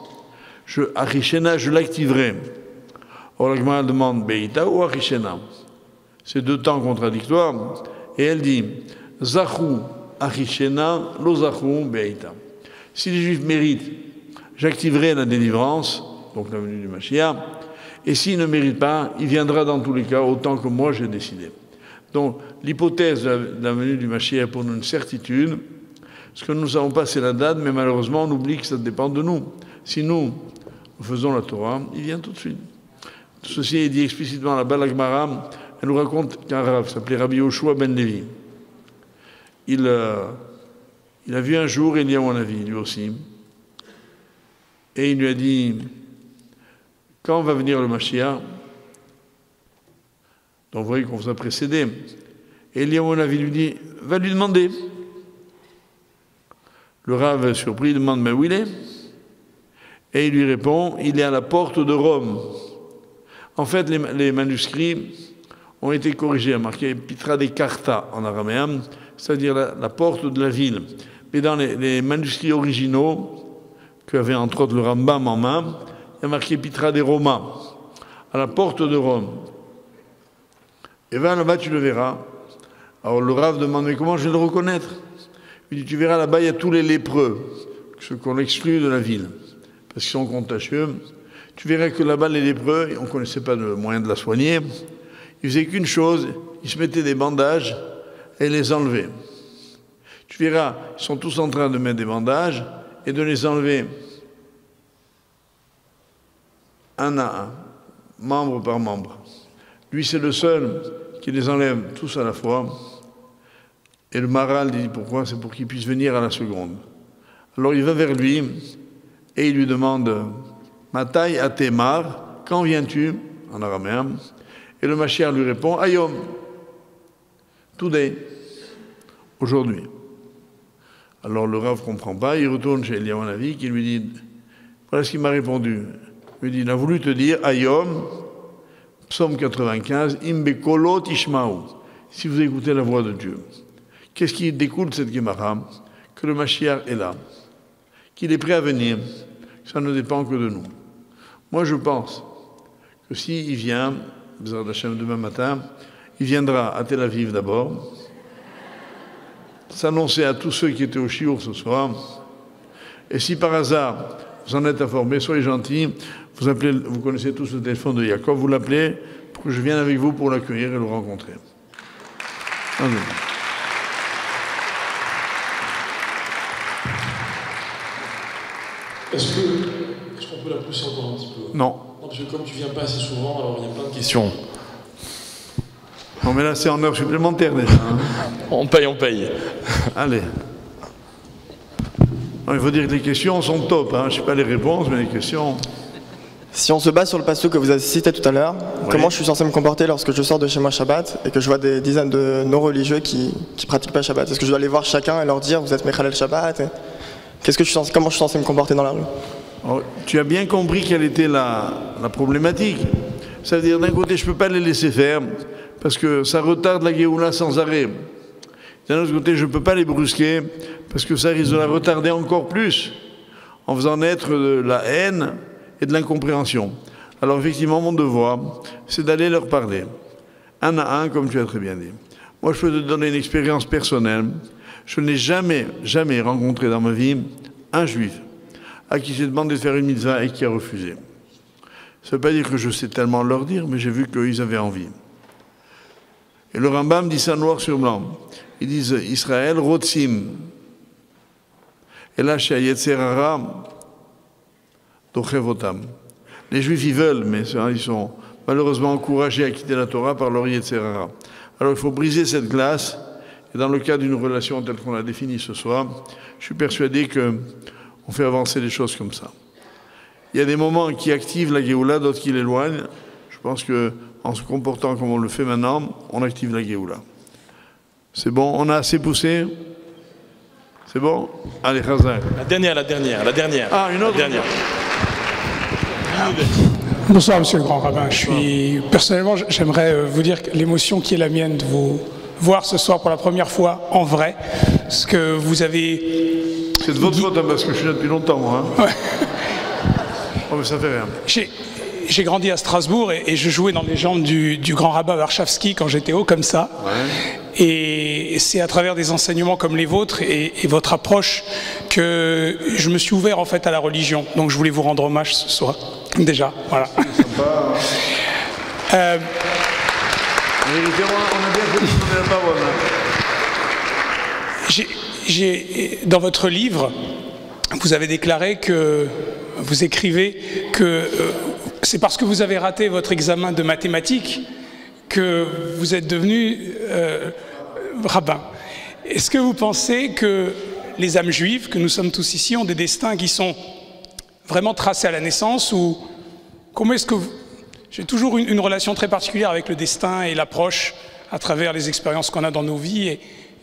Speaker 1: Arishena, je l'activerai. Or, la Gemara demande Beïta ou Arishena. C'est 2 temps contradictoires. Et elle dit Zachou Arishena, lo Zachou Beïta. Si les Juifs méritent, j'activerai la délivrance, donc la venue du Mashiach. Et s'il ne mérite pas, il viendra dans tous les cas autant que moi j'ai décidé. Donc, l'hypothèse de la venue du Mashiach est pour nous une certitude. Ce que nous ne savons pas, c'est la date, mais malheureusement, on oublie que ça dépend de nous. Si nous faisons la Torah, il vient tout de suite. Ceci est dit explicitement là-bas, la Gemara, elle nous raconte qu'un Rav s'appelait Rabbi Yoshua ben Levi. Il a vu un jour Eliyahu Hanavi, lui aussi, et il lui a dit quand va venir le Mashiach? Donc vous voyez qu'on vous a précédé. Et Eliyahu Hanavi lui dit va lui demander. Le Rav, surpris, demande mais où il est? Et il lui répond il est à la porte de Rome. En fait, les manuscrits ont été corrigés, marqué Pitra de Carta en araméen, c'est-à-dire la porte de la ville. Mais dans les manuscrits originaux, qu'avait entre autres le Rambam en main, il y a marqué Pitra de Roma, à la porte de Rome. Et va là-bas, tu le verras. Alors le Rav demande mais comment je vais le reconnaître? Il dit tu verras là-bas, il y a tous les lépreux, ceux qu'on exclut de la ville, parce qu'ils sont contagieux. Tu verras que là-bas, les lépreux, on ne connaissait pas le moyen de la soigner, ils faisaient qu'une chose, ils se mettaient des bandages et les enlevaient. Tu verras, ils sont tous en train de mettre des bandages et de les enlever un à un, membre par membre. Lui, c'est le seul qui les enlève tous à la fois. Et le Maral dit pourquoi? C'est pour qu'il puisse venir à la seconde. Alors il va vers lui et il lui demande Matai atemar, quand viens-tu? En araméen. Et le Mashiach lui répond Ayom, today, aujourd'hui. Alors le Rav ne comprend pas, il retourne chez Eliyahu Hanavi qui lui dit voilà ce qu'il m'a répondu. Il lui dit il a voulu te dire Ayom, psaume 95, Imbekolo tishmaou, si vous écoutez la voix de Dieu. Qu'est-ce qui découle de cette Gemara? Que le Mashiach est là, qu'il est prêt à venir, que ça ne dépend que de nous. Moi, je pense que s'il vient, B'ezrat Hashem, demain matin, il viendra à Tel Aviv d'abord, s'annoncer à tous ceux qui étaient au Shiur ce soir, et si par hasard vous en êtes informés, soyez gentils, vous connaissez tous le téléphone de Yaakov, vous l'appelez pour que je vienne avec vous pour l'accueillir et le rencontrer. Amen.
Speaker 6: Est-ce qu'on peut la pousser encore un petit peu?
Speaker 1: Non.
Speaker 6: Non, parce que comme tu viens pas assez souvent, alors il y a plein de questions.
Speaker 1: Non, mais là, c'est en heure supplémentaire déjà. Hein.
Speaker 6: On paye.
Speaker 1: Allez. Non, il faut dire que les questions sont top. Hein. Je ne sais pas les réponses, mais les questions...
Speaker 7: Si on se base sur le passage que vous avez cité tout à l'heure, oui. Comment je suis censé me comporter lorsque je sors de chez moi Shabbat et que je vois des dizaines de non-religieux qui ne pratiquent pas Shabbat? Est-ce que je dois aller voir chacun et leur dire vous êtes Mechalel Shabbat? Comment je suis censé me comporter dans la rue?
Speaker 1: Alors, tu as bien compris quelle était la problématique. Ça veut dire d'un côté je ne peux pas les laisser faire parce que ça retarde la Géoula sans arrêt. D'un autre côté je ne peux pas les brusquer parce que ça risque de la retarder encore plus en faisant naître de la haine et de l'incompréhension. Alors effectivement, mon devoir, c'est d'aller leur parler, un à un, comme tu as très bien dit. Moi, je peux te donner une expérience personnelle. Je n'ai jamais rencontré dans ma vie un juif à qui j'ai demandé de faire une mitzvah et qui a refusé. Ça ne veut pas dire que je sais tellement leur dire, mais j'ai vu qu'ils avaient envie. Et le Rambam dit ça noir sur blanc. Ils disent Israël, Rotzim. Et là, chez Yetzer Hara, Dochevotam. Les Juifs, ils veulent, mais ils sont malheureusement encouragés à quitter la Torah par leur Yetzer Hara. Alors il faut briser cette glace. Et dans le cas d'une relation telle qu'on l'a définie ce soir, je suis persuadé qu'on fait avancer les choses comme ça. Il y a des moments qui activent la Géoula, d'autres qui l'éloignent. Je pense qu'en se comportant comme on le fait maintenant, on active la Géoula. C'est bon, on a assez poussé? C'est bon? Allez, Chazak.
Speaker 6: La dernière.
Speaker 1: Ah, une autre?
Speaker 6: La dernière.
Speaker 8: Bonsoir, monsieur le grand rabbin. Personnellement, j'aimerais vous dire l'émotion qui est la mienne de vous voir ce soir pour la première fois en vrai. Ce que vous avez...
Speaker 1: C'est de votre faute, hein, parce que je suis là depuis longtemps, moi. Hein.
Speaker 8: Ouais.
Speaker 1: Oh, mais ça fait rien.
Speaker 8: J'ai grandi à Strasbourg et je jouais dans les jambes du grand rabbin Warszawski quand j'étais haut comme ça.
Speaker 1: Ouais.
Speaker 8: Et c'est à travers des enseignements comme les vôtres et votre approche que je me suis ouvert en fait à la religion. Donc je voulais vous rendre hommage ce soir. Déjà, voilà.
Speaker 1: C'est sympa. En vérité, on a bien fait de donner la parole. Hein.
Speaker 8: Dans votre livre, vous avez déclaré que vous écrivez que c'est parce que vous avez raté votre examen de mathématiques que vous êtes devenu rabbin. Est-ce que vous pensez que les âmes juives, que nous sommes tous ici, ont des destins qui sont vraiment tracés à la naissance ou comment est-ce que j'ai toujours une relation très particulière avec le destin et l'approche à travers les expériences qu'on a dans nos vies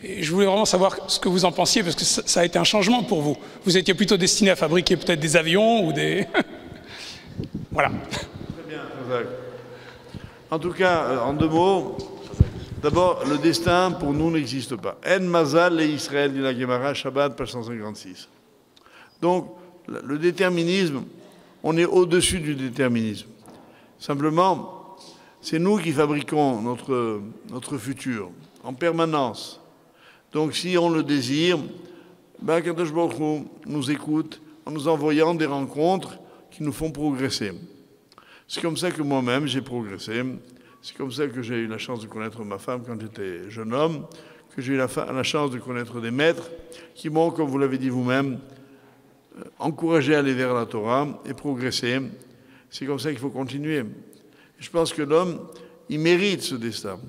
Speaker 8: et je voulais vraiment savoir ce que vous en pensiez parce que ça a été un changement pour vous. Vous étiez plutôt destiné à fabriquer peut-être des avions ou des... Voilà.
Speaker 1: Très bien, Jacques. En tout cas, en deux mots, d'abord, le destin pour nous n'existe pas. En Mazal et Israël, dit la Gemara, Shabbat, page 156. Donc, le déterminisme, on est au-dessus du déterminisme. Simplement, c'est nous qui fabriquons notre futur en permanence. Donc, si on le désire, Kadosh Baruch Hu nous écoute en nous envoyant des rencontres qui nous font progresser. C'est comme ça que moi-même, j'ai progressé. C'est comme ça que j'ai eu la chance de connaître ma femme quand j'étais jeune homme, que j'ai eu la chance de connaître des maîtres qui m'ont, comme vous l'avez dit vous-même, encouragé à aller vers la Torah et progresser. C'est comme ça qu'il faut continuer. Et je pense que l'homme, il mérite ce destin.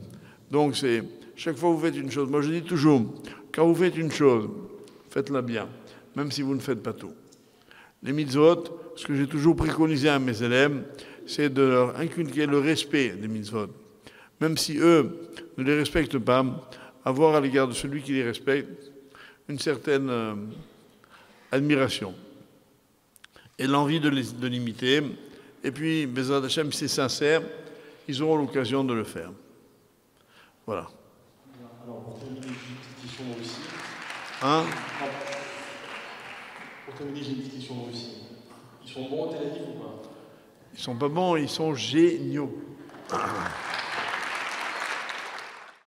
Speaker 1: Donc, c'est chaque fois que vous faites une chose, moi je dis toujours, quand vous faites une chose, faites-la bien, même si vous ne faites pas tout. Les mitzvot, ce que j'ai toujours préconisé à mes élèves, c'est de leur inculquer le respect des mitzvot. Même si eux ne les respectent pas, avoir à l'égard de celui qui les respecte une certaine admiration et l'envie de l'imiter. Et puis, Bezrat Hashem, si c'est sincère, ils auront l'occasion de le faire. Voilà.
Speaker 6: Alors, pour terminer, j'ai une petite question moi aussi.
Speaker 1: Hein?
Speaker 6: Pour terminer, j'ai une petite question moi aussi. Ils sont bons en Tel Aviv ou pas?
Speaker 1: Ils sont pas bons, ils sont géniaux.